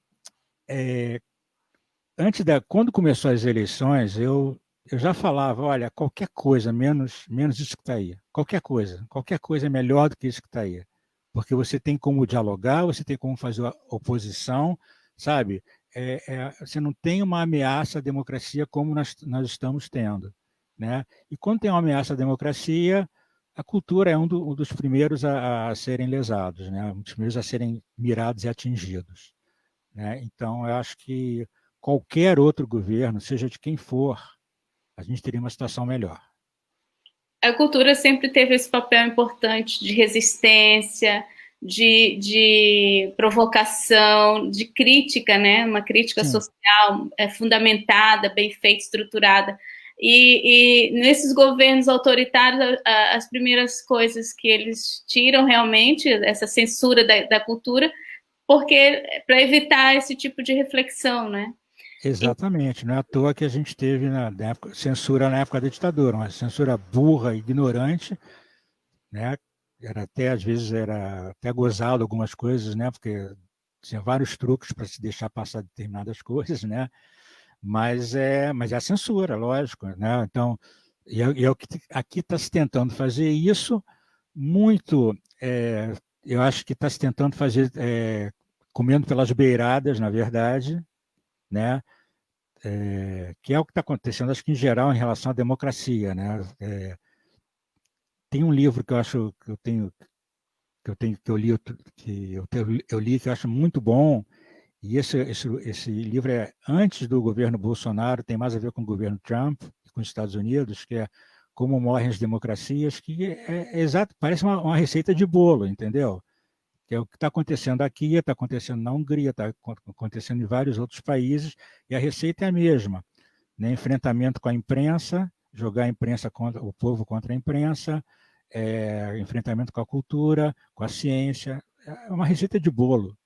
Speaker 3: quando começou as eleições, eu já falava, olha, qualquer coisa, menos isso que está aí. Qualquer coisa é melhor do que isso que está aí. Porque você tem como dialogar, você tem como fazer oposição, sabe? Você não tem uma ameaça à democracia como nós estamos tendo, né? E quando tem uma ameaça à democracia, a cultura é um dos primeiros a serem lesados, né? Um dos primeiros a serem mirados e atingidos, né? Então, eu acho que qualquer outro governo, seja de quem for, a gente teria uma situação melhor.
Speaker 1: A cultura sempre teve esse papel importante de resistência, de provocação, de crítica, né? Uma crítica social fundamentada, bem feita, estruturada. E nesses governos autoritários, as primeiras coisas que eles tiram realmente, essa censura da cultura, porque para evitar esse tipo de reflexão, né?
Speaker 3: Exatamente, não é à toa que a gente teve censura na época da ditadura, uma censura burra, ignorante, né? Às vezes era até gozado algumas coisas, né? Porque tinha vários truques para se deixar passar determinadas coisas, né? Mas é a censura, lógico, né? Então, é o que aqui está se tentando fazer isso muito, eu acho que está se tentando fazer comendo pelas beiradas, na verdade, né? Que é o que está acontecendo, acho que em geral, em relação à democracia, né? Tem um livro que eu acho que eu li que eu acho muito bom, e esse livro é antes do governo Bolsonaro, tem mais a ver com o governo Trump, com os Estados Unidos, que é Como Morrem as Democracias, que é exato, parece uma receita de bolo, entendeu? Que é o que está acontecendo aqui, está acontecendo na Hungria, está acontecendo em vários outros países, e a receita é a mesma, né? Enfrentamento com a imprensa, jogar a imprensa contra o povo contra a imprensa, enfrentamento com a cultura, com a ciência, é uma receita de bolo,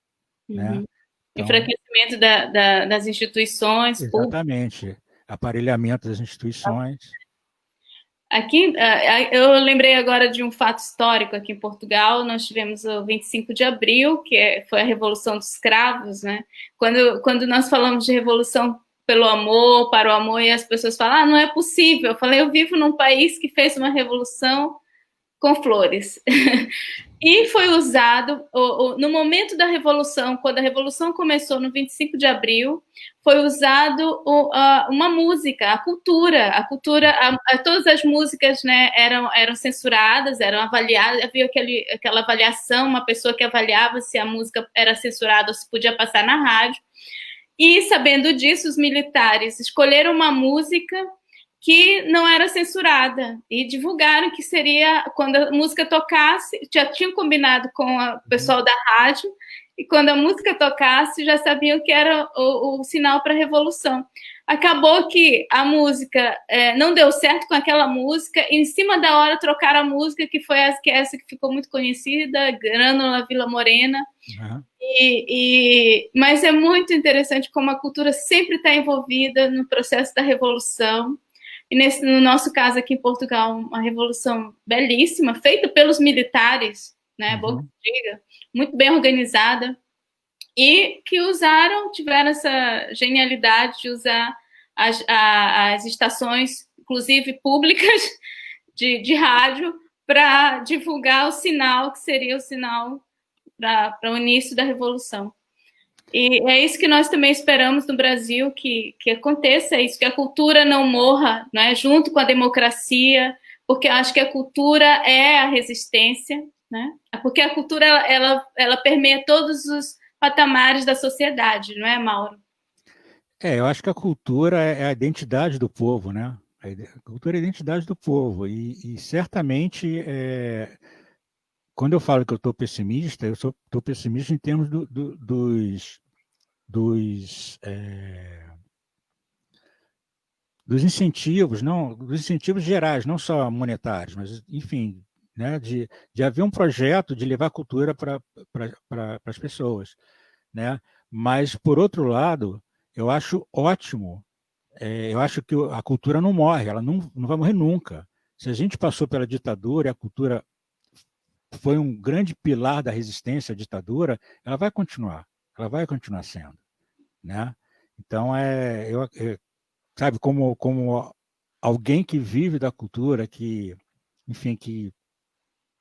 Speaker 3: né? Então,
Speaker 1: enfraquecimento das instituições públicas.
Speaker 3: exatamente, aparelhamento das instituições.
Speaker 1: Aqui, eu lembrei agora de um fato histórico aqui em Portugal. Nós tivemos o 25 de abril, que foi a Revolução dos Cravos, né? Quando nós falamos de revolução pelo amor, para o amor, e as pessoas falam, não é possível. Eu falei, eu vivo num país que fez uma revolução com flores. E foi usado, no momento da Revolução, quando a Revolução começou no 25 de abril, foi usado uma música, a cultura, todas as músicas, né, eram censuradas, eram avaliadas, havia aquela avaliação, uma pessoa que avaliava se a música era censurada ou se podia passar na rádio. E, sabendo disso, os militares escolheram uma música que não era censurada e divulgaram que seria, quando a música tocasse, já tinham combinado com o pessoal da rádio, e quando a música tocasse, já sabiam que era o sinal para a revolução. Acabou que a música não deu certo com aquela música, e em cima da hora trocaram a música, que foi essa que ficou muito conhecida, Grânula Vila Morena.
Speaker 3: Uhum.
Speaker 1: Mas é muito interessante como a cultura sempre está envolvida no processo da revolução. E no nosso caso aqui em Portugal, uma revolução belíssima, feita pelos militares, né, boa que diga, muito bem organizada, e que tiveram essa genialidade de usar as estações, inclusive públicas, de rádio, para divulgar o sinal, que seria o sinal para o início da revolução. E é isso que nós também esperamos no Brasil, que aconteça isso, que a cultura não morra, né, junto com a democracia, porque eu acho que a cultura é a resistência, né? Porque a cultura ela permeia todos os patamares da sociedade, não é, Mauro?
Speaker 3: Eu acho que a cultura é a identidade do povo, né? A cultura é a identidade do povo, e certamente quando eu falo que eu estou pessimista, eu estou pessimista em termos dos incentivos, dos incentivos gerais, não só monetários, mas, enfim, né, de haver um projeto de levar a cultura para as pessoas, né? Mas, por outro lado, eu acho ótimo, eu acho que a cultura não morre, ela não vai morrer nunca. Se a gente passou pela ditadura e a cultura foi um grande pilar da resistência à ditadura, ela vai continuar sendo, né? Então, sabe, como alguém que vive da cultura, que, enfim, que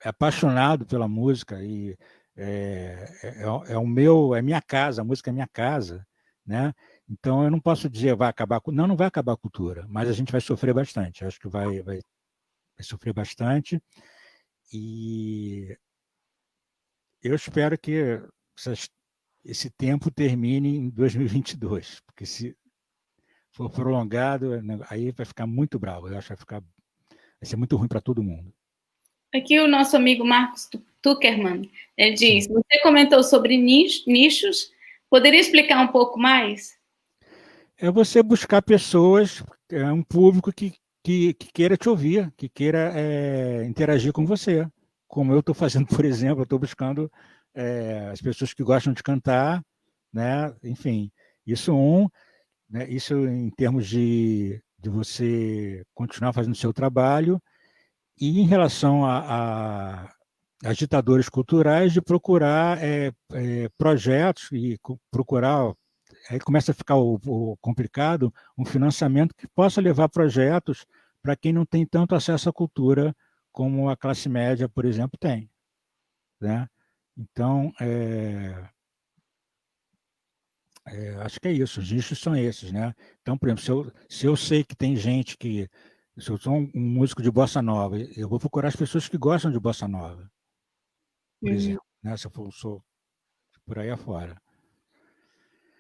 Speaker 3: é apaixonado pela música e é minha casa, a música é minha casa, né? Então eu não posso dizer vai acabar, não vai acabar a cultura, mas a gente vai sofrer bastante. Acho que vai sofrer bastante e eu espero que esse tempo termine em 2022, porque se for prolongado, aí vai ficar muito bravo. Eu acho que vai ser muito ruim para todo mundo.
Speaker 1: Aqui o nosso amigo Marcos Tuckerman, ele diz, sim, você comentou sobre nichos, poderia explicar um pouco mais?
Speaker 3: É você buscar pessoas, um público que queira te ouvir, que queira interagir com você. Como eu estou fazendo, por exemplo, eu estou buscando as pessoas que gostam de cantar, né? Enfim, né? Isso em termos de você continuar fazendo o seu trabalho, e em relação às ditaduras culturais, de procurar projetos e procurar, aí começa a ficar complicado, um financiamento que possa levar projetos para quem não tem tanto acesso à cultura como a classe média, por exemplo, tem, né? Então, acho que é isso, os nichos são esses, né? Então, por exemplo, se eu sei que tem gente que, se eu sou um músico de bossa nova, eu vou procurar as pessoas que gostam de bossa nova, por exemplo, né? Se eu sou por aí afora.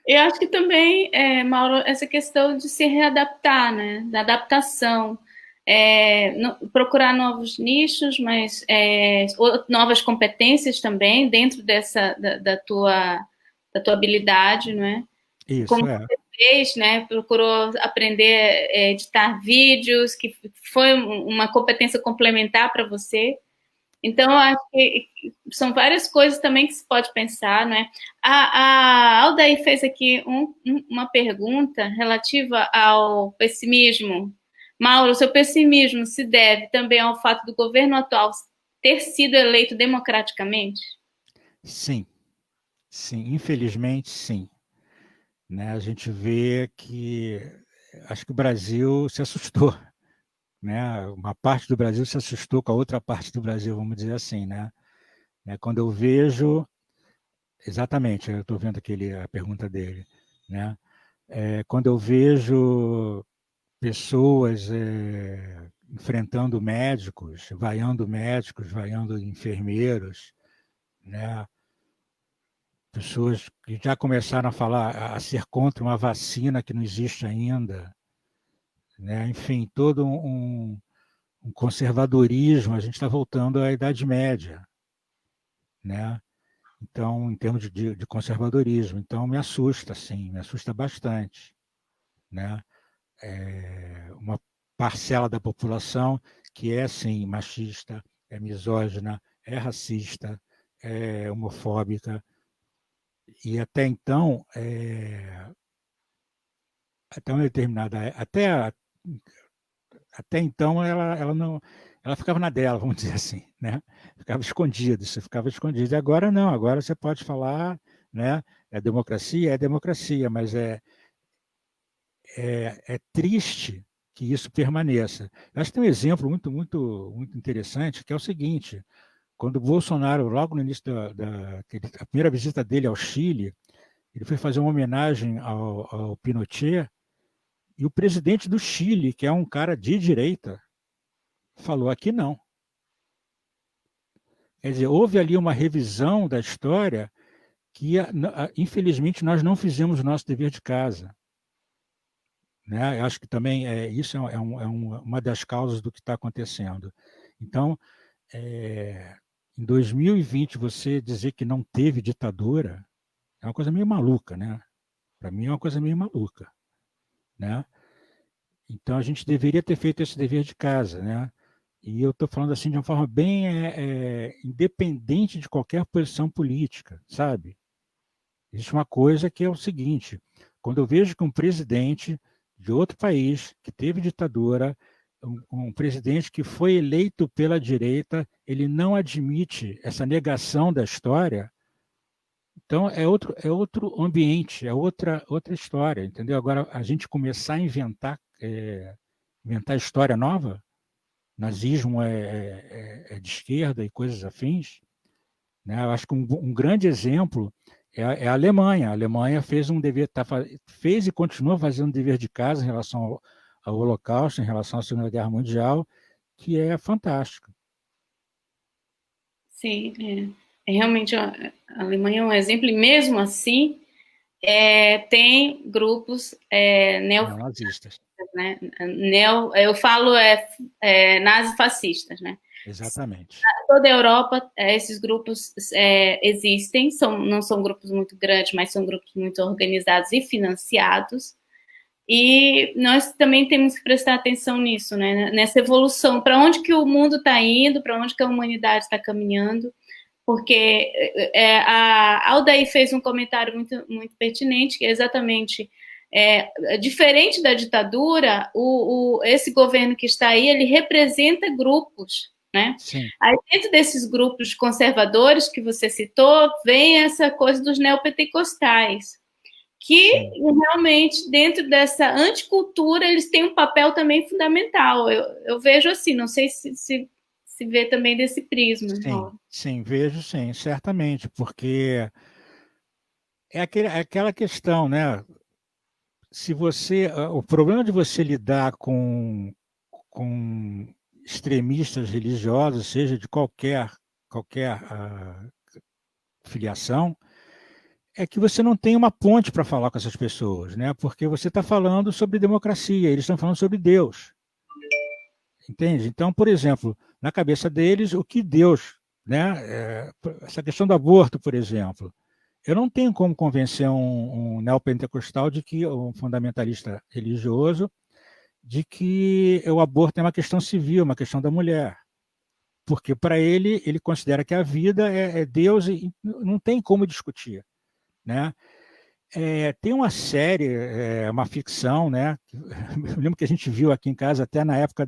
Speaker 1: Eu acho que também, Mauro, essa questão de se readaptar, né? Da adaptação, procurar novos nichos, mas novas competências também dentro da tua habilidade, não é?
Speaker 3: Isso,
Speaker 1: como você fez, né? Procurou aprender a editar vídeos, que foi uma competência complementar para você. Então, eu acho que são várias coisas também que se pode pensar, né? A Aldair fez aqui uma pergunta relativa ao pessimismo. Mauro, seu pessimismo se deve também ao fato do governo atual ter sido eleito democraticamente?
Speaker 3: Sim, infelizmente sim. Né? A gente vê que acho que o Brasil se assustou, né? Uma parte do Brasil se assustou com a outra parte do Brasil, vamos dizer assim, né? Quando eu vejo, exatamente, eu estou vendo a pergunta dele, né? Quando eu vejo pessoas enfrentando médicos, vaiando enfermeiros, né? Pessoas que já começaram a falar, a ser contra uma vacina que não existe ainda, né? Enfim, todo um conservadorismo. A gente está voltando à Idade Média, né? Então, em termos de conservadorismo. Então, me assusta, sim, me assusta bastante, né? Uma parcela da população que é, sim, machista, é misógina, é racista, é homofóbica, e até então, até uma determinada, até então ela ficava na dela, vamos dizer assim, né? Ficava escondido, você ficava escondido. E agora não, agora você pode falar, né? É democracia, mas é triste que isso permaneça. Eu acho que tem um exemplo muito, muito, muito interessante, que é o seguinte: quando o Bolsonaro, logo no início a primeira visita dele ao Chile, ele foi fazer uma homenagem ao Pinochet, e o presidente do Chile, que é um cara de direita, falou: aqui não. Quer dizer, houve ali uma revisão da história que, infelizmente, nós não fizemos o nosso dever de casa. Né? Eu acho que também isso uma das causas do que está acontecendo. Então, em 2020, você dizer que não teve ditadura é uma coisa meio maluca, né? Para mim é uma coisa meio maluca, né? Então, a gente deveria ter feito esse dever de casa, né? E eu estou falando assim de uma forma bem independente de qualquer posição política, sabe? Existe uma coisa que é o seguinte: quando eu vejo que um presidente de outro país que teve ditadura, um presidente que foi eleito pela direita, ele não admite essa negação da história. Então, é outro ambiente, é outra história, entendeu? Agora, a gente começar a inventar história nova, nazismo é de esquerda e coisas afins, né? Eu acho que um grande exemplo é a Alemanha. A Alemanha fez fez e continua fazendo um dever de casa em relação ao Holocausto, em relação à Segunda Guerra Mundial, que é fantástico.
Speaker 1: Sim, realmente a Alemanha é um exemplo, e mesmo assim tem grupos
Speaker 3: neonazistas,
Speaker 1: né? Eu falo nazifascistas, né?
Speaker 3: Exatamente.
Speaker 1: Em toda a Europa, esses grupos existem, não são grupos muito grandes, mas são grupos muito organizados e financiados. E nós também temos que prestar atenção nisso, né? Nessa evolução, para onde que o mundo está indo, para onde que a humanidade está caminhando, porque a Aldair fez um comentário muito, muito pertinente, que é exatamente diferente da ditadura, esse governo que está aí, ele representa grupos, né?
Speaker 3: Sim.
Speaker 1: Aí dentro desses grupos conservadores que você citou, vem essa coisa dos neopentecostais, que realmente, dentro dessa anticultura, eles têm um papel também fundamental. Eu vejo assim, não sei se vê também desse prisma.
Speaker 3: Sim, vejo sim, certamente, porque é aquela questão, né? O problema de você lidar com extremistas religiosos, seja de qualquer filiação, é que você não tem uma ponte para falar com essas pessoas, né? Porque você está falando sobre democracia, eles estão falando sobre Deus. Entende? Então, por exemplo, na cabeça deles, o que Deus, né? Essa questão do aborto, por exemplo, eu não tenho como convencer um neopentecostal um fundamentalista religioso, de que o aborto é uma questão civil, uma questão da mulher. Porque para ele considera que a vida é Deus e não tem como discutir, né? Tem uma série, uma ficção, né? Eu lembro que a gente viu aqui em casa até na época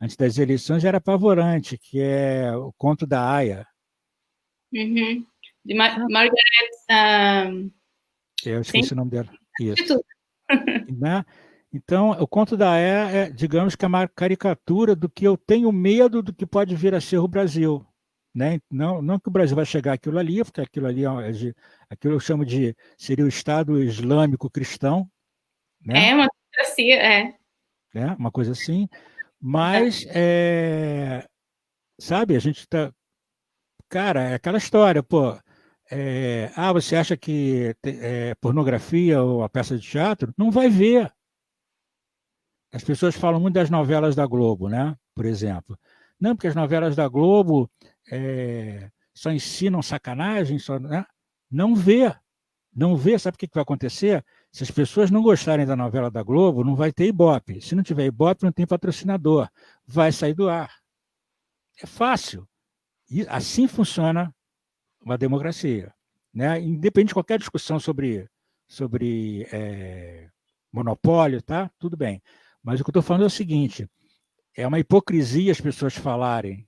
Speaker 3: antes das eleições, já era apavorante, que é o Conto da Aia.
Speaker 1: Uhum. De Margaret...
Speaker 3: Eu esqueci o nome dela. Isso. Né? Então, o Conto da Aia digamos que é uma caricatura do que eu tenho medo do que pode vir a ser o Brasil. Né? Não que o Brasil vai chegar àquilo ali, porque aquilo ali aquilo eu chamo seria o Estado Islâmico Cristão. Né?
Speaker 1: Uma democracia,
Speaker 3: Né? Uma coisa assim. Mas, sabe, a gente está... Cara, é aquela história, pô. Você acha que é pornografia ou a peça de teatro? Não vai ver. As pessoas falam muito das novelas da Globo, né? Por exemplo. Não, porque as novelas da Globo só ensinam sacanagem, né? Não vê. Não vê. Sabe o que vai acontecer? Se as pessoas não gostarem da novela da Globo, não vai ter Ibope. Se não tiver Ibope, não tem patrocinador. Vai sair do ar. É fácil. E assim funciona uma democracia. Né? Independente de qualquer discussão sobre monopólio, tá? Tudo bem. Mas o que eu estou falando é o seguinte, é uma hipocrisia as pessoas falarem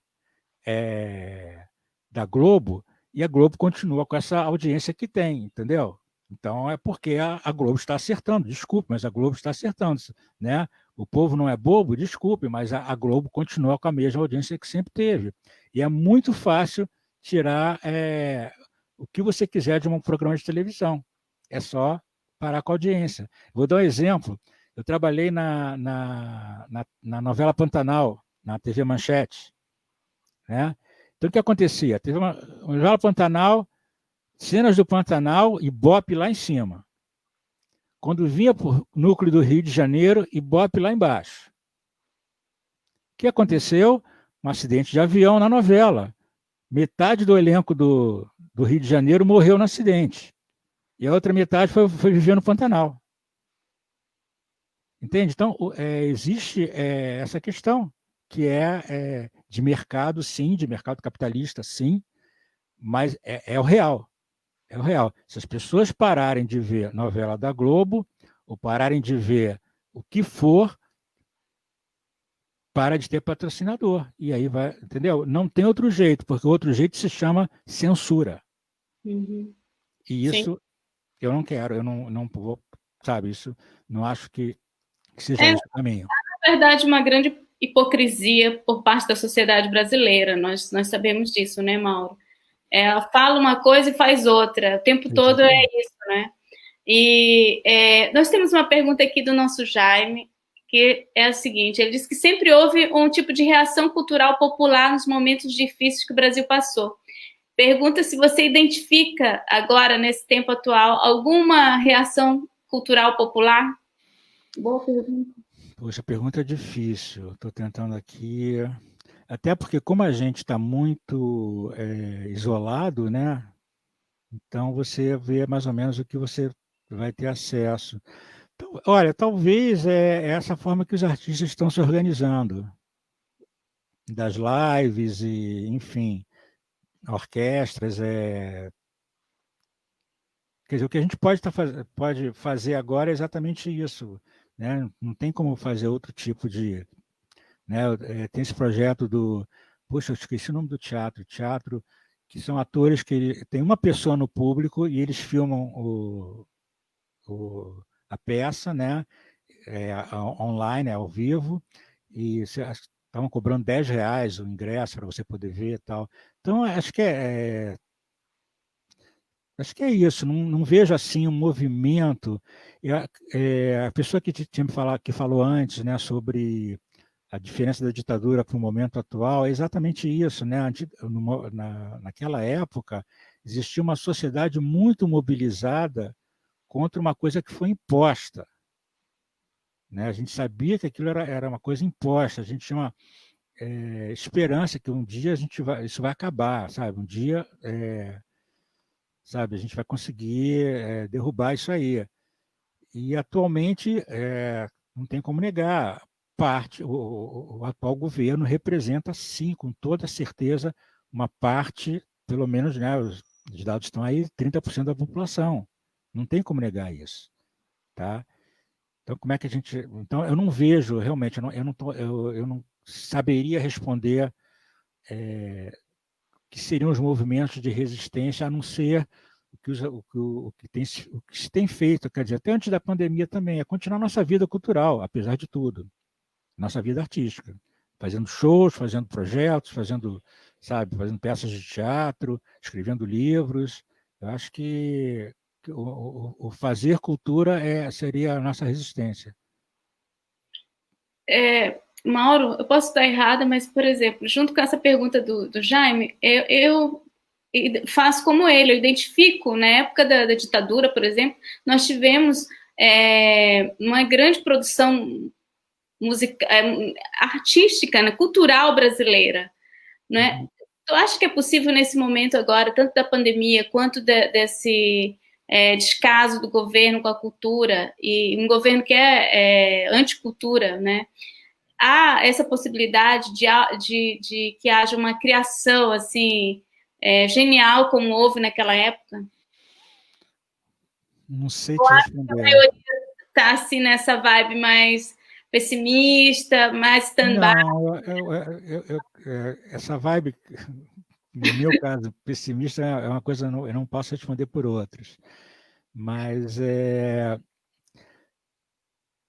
Speaker 3: da Globo e a Globo continua com essa audiência que tem, entendeu? Então é porque a Globo está acertando, desculpe, mas a Globo está acertando, né? O povo não é bobo, desculpe, mas a Globo continua com a mesma audiência que sempre teve. E é muito fácil tirar o que você quiser de um programa de televisão. É só parar com a audiência. Vou dar um exemplo. Eu trabalhei na novela Pantanal, na TV Manchete. Né? Então, o que acontecia? Teve uma novela Pantanal, cenas do Pantanal, Ibope lá em cima. Quando vinha para o núcleo do Rio de Janeiro, Ibope lá embaixo. O que aconteceu? Um acidente de avião na novela. Metade do elenco do Rio de Janeiro morreu no acidente. E a outra metade foi viver no Pantanal. Entende? Então, existe essa questão, que é de mercado, sim, de mercado capitalista, sim, mas é o real. É o real. Se as pessoas pararem de ver novela da Globo, ou pararem de ver o que for, para de ter patrocinador. E aí vai, entendeu? Não tem outro jeito, porque o outro jeito se chama censura.
Speaker 1: Uhum.
Speaker 3: E
Speaker 1: Sim.
Speaker 3: isso eu não quero, eu não vou, sabe, isso não acho que seja esse o caminho.
Speaker 1: Na verdade, uma grande hipocrisia por parte da sociedade brasileira. Nós sabemos disso, né, Mauro? Ela fala uma coisa e faz outra. O tempo todo é isso, né? E nós temos uma pergunta aqui do nosso Jaime, que é a seguinte: ele diz que sempre houve um tipo de reação cultural popular nos momentos difíceis que o Brasil passou. Pergunta se você identifica agora, nesse tempo atual, alguma reação cultural popular? Boa pergunta.
Speaker 3: Poxa, a pergunta é difícil. Estou tentando aqui. Até porque, como a gente está muito isolado, né? Então você vê mais ou menos o que você vai ter acesso. Então, olha, talvez é essa forma que os artistas estão se organizando, das lives e, enfim, orquestras. Quer dizer, o que a gente pode fazer agora é exatamente isso, né? Não tem como fazer outro tipo de, né? Tem esse projeto puxa, eu esqueci o nome do teatro, que são atores que tem uma pessoa no público e eles filmam a peça, né? Online, ao vivo, e estavam cobrando R$ 10 o ingresso para você poder ver e tal. Então, acho que é isso, não vejo assim um movimento. A pessoa que falou antes, né, sobre a diferença da ditadura para o momento atual é exatamente isso, né? Naquela época existia uma sociedade muito mobilizada contra uma coisa que foi imposta, né? A gente sabia que aquilo era uma coisa imposta, a gente tinha uma esperança que um dia isso vai acabar, sabe? Um dia, sabe, a gente vai conseguir derrubar isso aí. E atualmente não tem como negar. O atual governo representa, sim, com toda certeza, uma parte, pelo menos, né, os dados estão aí, 30% da população. Não tem como negar isso, tá? Então, como é que a gente... Então, eu não vejo, realmente, eu não saberia responder que seriam os movimentos de resistência, a não ser o que se tem feito, quer dizer, até antes da pandemia também, é continuar nossa vida cultural, apesar de tudo, nossa vida artística, fazendo shows, fazendo projetos, fazendo peças de teatro, escrevendo livros. Eu acho que o fazer cultura seria a nossa resistência.
Speaker 1: Mauro, eu posso estar errada, mas, por exemplo, junto com essa pergunta do Jaime, eu faço como ele, eu identifico, na época da ditadura, por exemplo, nós tivemos uma grande produção artística, né, cultural brasileira, né? Tu acha que é possível nesse momento agora, tanto da pandemia quanto desse descaso do governo com a cultura, e um governo que é anticultura, né? Há essa possibilidade de que haja uma criação assim genial como houve naquela época?
Speaker 3: Não sei te responder.
Speaker 1: Está assim nessa vibe mais pessimista, mais stand-by?
Speaker 3: Não, essa vibe, no meu caso, pessimista é uma coisa, eu não posso responder por outros. Mas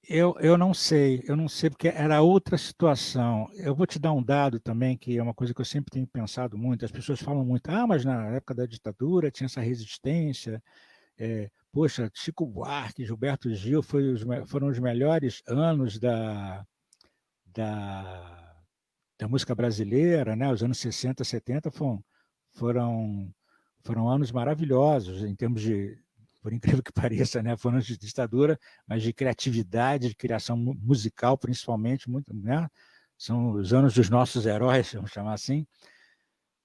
Speaker 3: eu não sei porque era outra situação. Eu vou te dar um dado também, que é uma coisa que eu sempre tenho pensado muito. As pessoas falam muito, mas na época da ditadura tinha essa resistência. Poxa, Chico Buarque, Gilberto Gil foram os melhores anos da música brasileira, né? Os anos 60, 70 foram anos maravilhosos em termos de, por incrível que pareça, né? Foram anos de ditadura, mas de criatividade, de criação musical, principalmente, muito, né? São os anos dos nossos heróis, vamos chamar assim,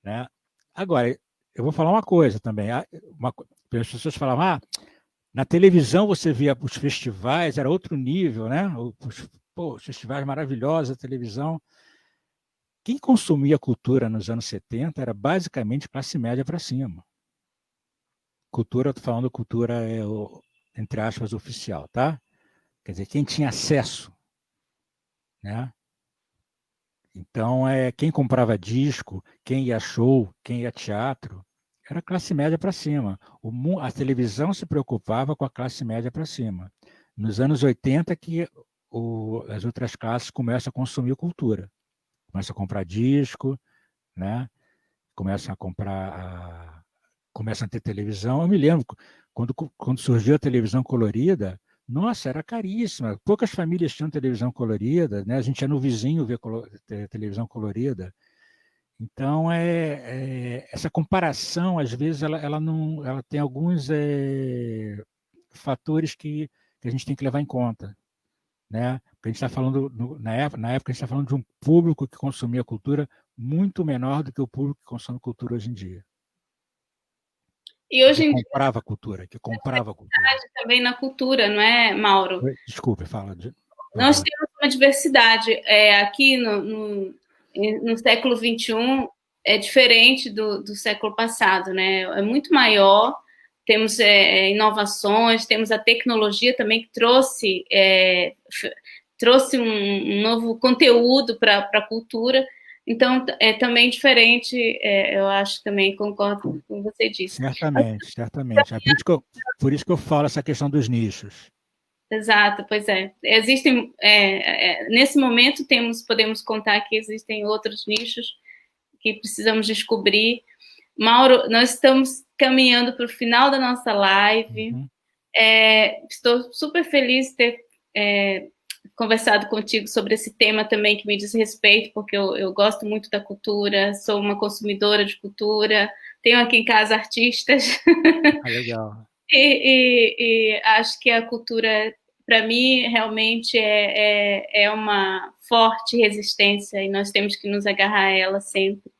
Speaker 3: né? Agora, eu vou falar uma coisa também. As pessoas falavam, na televisão você via os festivais, era outro nível, né? Os festivais maravilhosos, a televisão. Quem consumia cultura nos anos 70 era basicamente classe média para cima. Cultura, estou falando cultura entre aspas, oficial, tá? Quer dizer, quem tinha acesso, né? Então, quem comprava disco, quem ia show, quem ia teatro, era classe média para cima. A televisão se preocupava com a classe média para cima. Nos anos 80 que as outras classes começam a consumir cultura. Começam a comprar disco, né? Começam a ter televisão. Eu me lembro, quando surgiu a televisão colorida, nossa, era caríssima. Poucas famílias tinham televisão colorida, né? A gente ia no vizinho ver televisão colorida. Então, essa comparação, às vezes, ela tem alguns fatores que a gente tem que levar em conta, né? Porque a gente está falando, na época, a gente está falando de um público que consumia cultura muito menor do que o público que consome cultura hoje em dia.
Speaker 1: E hoje em
Speaker 3: dia comprava cultura.
Speaker 1: Também na cultura, não é, Mauro?
Speaker 3: Desculpe, fala.
Speaker 1: Nós temos uma diversidade aqui no século XXI, é diferente do século passado, né? É muito maior, temos inovações, temos a tecnologia também que trouxe um novo conteúdo para a cultura. Então, é também diferente, eu acho também, concordo com o que você disse.
Speaker 3: Certamente. É por isso que eu falo essa questão dos nichos.
Speaker 1: Exato, pois é. Existem, nesse momento, podemos contar que existem outros nichos que precisamos descobrir. Mauro, nós estamos caminhando para o final da nossa live.
Speaker 3: Uhum.
Speaker 1: Estou super feliz de ter conversado contigo sobre esse tema também que me diz respeito, porque eu gosto muito da cultura, sou uma consumidora de cultura, tenho aqui em casa artistas.
Speaker 3: Legal.
Speaker 1: E acho que a cultura, para mim, realmente é uma forte resistência e nós temos que nos agarrar a ela sempre.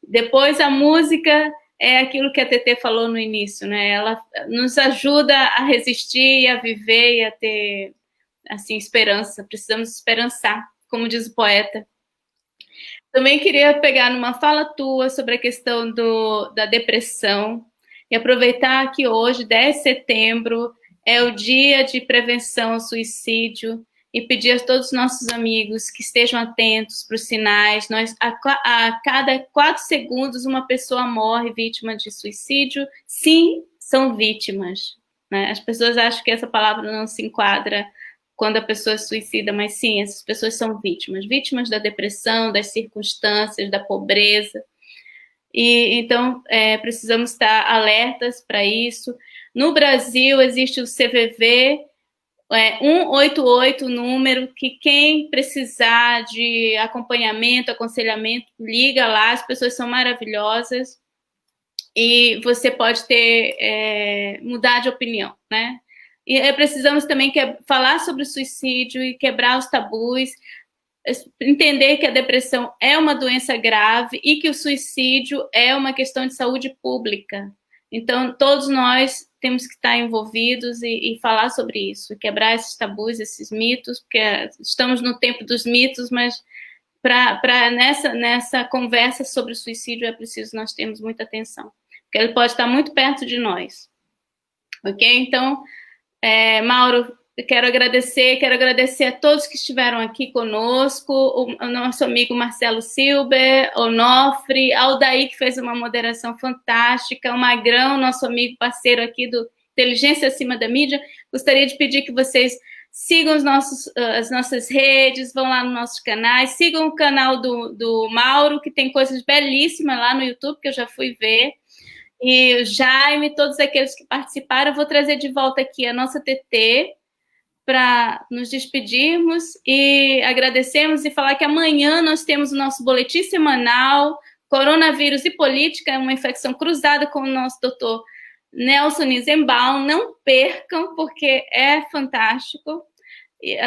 Speaker 1: Depois, a música é aquilo que a Tetê falou no início, né? Ela nos ajuda a resistir, a viver e a ter, assim, esperança. Precisamos esperançar, como diz o poeta. Também queria pegar numa fala tua sobre a questão da depressão e aproveitar que hoje, 10 de setembro, é o dia de prevenção ao suicídio e pedir a todos os nossos amigos que estejam atentos para os sinais. A cada 4 segundos, uma pessoa morre vítima de suicídio. Sim, são vítimas, né? As pessoas acham que essa palavra não se enquadra quando a pessoa se suicida, mas sim, essas pessoas são vítimas da depressão, das circunstâncias, da pobreza. E então precisamos estar alertas para isso. No Brasil existe o CVV 188, o número que quem precisar de acompanhamento, aconselhamento, liga lá, as pessoas são maravilhosas e você pode mudar de opinião, né? E precisamos também falar sobre o suicídio e quebrar os tabus, entender que a depressão é uma doença grave e que o suicídio é uma questão de saúde pública. Então, todos nós temos que estar envolvidos e falar sobre isso, quebrar esses tabus, esses mitos, porque estamos no tempo dos mitos, mas nessa conversa sobre o suicídio é preciso nós termos muita atenção, porque ele pode estar muito perto de nós. Ok? Então, Mauro, quero agradecer a todos que estiveram aqui conosco, o nosso amigo Marcelo Silber, Onofre, Aldair, que fez uma moderação fantástica, o Magrão, nosso amigo parceiro aqui do Inteligência Acima da Mídia. Gostaria de pedir que vocês sigam as nossas redes, vão lá nos nossos canais, sigam o canal do Mauro, que tem coisas belíssimas lá no YouTube, que eu já fui ver. E o Jaime, todos aqueles que participaram, eu vou trazer de volta aqui a nossa TT para nos despedirmos e agradecermos e falar que amanhã nós temos o nosso boletim semanal, Coronavírus e Política, uma infecção cruzada com o nosso doutor Nelson Isenbaum. Não percam, porque é fantástico,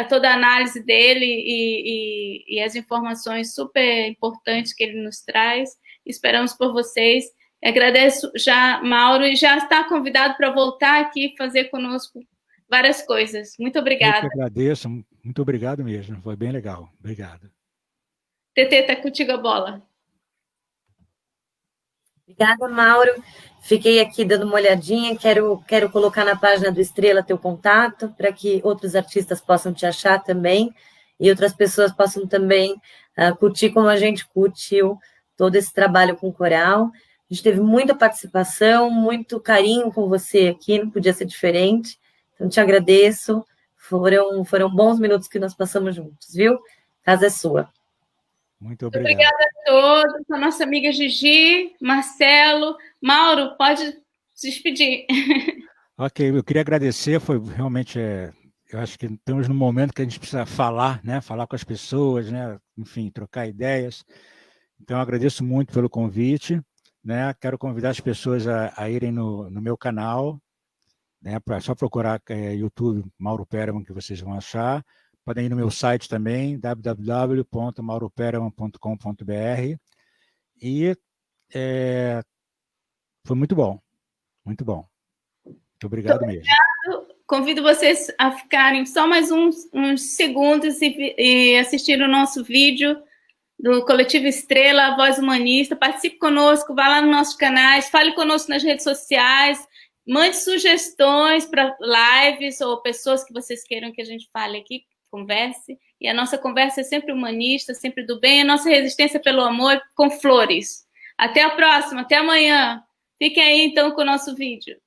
Speaker 1: toda a análise dele e as informações super importantes que ele nos traz. Esperamos por vocês. Agradeço já, Mauro, e já está convidado para voltar aqui e fazer conosco várias coisas. Muito obrigada.
Speaker 3: Eu que agradeço, muito obrigado mesmo, foi bem legal. Obrigado.
Speaker 1: Tetê, está contigo a bola.
Speaker 2: Obrigada, Mauro. Fiquei aqui dando uma olhadinha, quero colocar na página do Estrela teu contato, para que outros artistas possam te achar também, e outras pessoas possam também curtir como a gente curtiu todo esse trabalho com o coral. A gente teve muita participação, muito carinho com você aqui, não podia ser diferente. Então, te agradeço. Foram bons minutos que nós passamos juntos, viu? A casa é sua.
Speaker 3: Muito obrigado.
Speaker 1: Obrigada a todos, a nossa amiga Gigi, Marcelo. Mauro, pode se despedir.
Speaker 3: Ok, eu queria agradecer, foi realmente, eu acho que estamos num momento que a gente precisa falar, né? Falar com as pessoas, né? Enfim, trocar ideias. Então, eu agradeço muito pelo convite, né? Quero convidar as pessoas a irem no meu canal, né? Só procurar YouTube Mauro Perelman, que vocês vão achar. Podem ir no meu site também, www.mauroperaman.com.br. E foi muito bom, muito bom. Muito obrigado mesmo.
Speaker 1: Convido vocês a ficarem só mais uns segundos e assistir o nosso vídeo do Coletivo Estrela, a Voz Humanista. Participe conosco, vá lá nos nossos canais, fale conosco nas redes sociais, mande sugestões para lives ou pessoas que vocês queiram que a gente fale aqui, converse. E a nossa conversa é sempre humanista, sempre do bem, a nossa resistência pelo amor com flores. Até a próxima, até amanhã. Fiquem aí então com o nosso vídeo.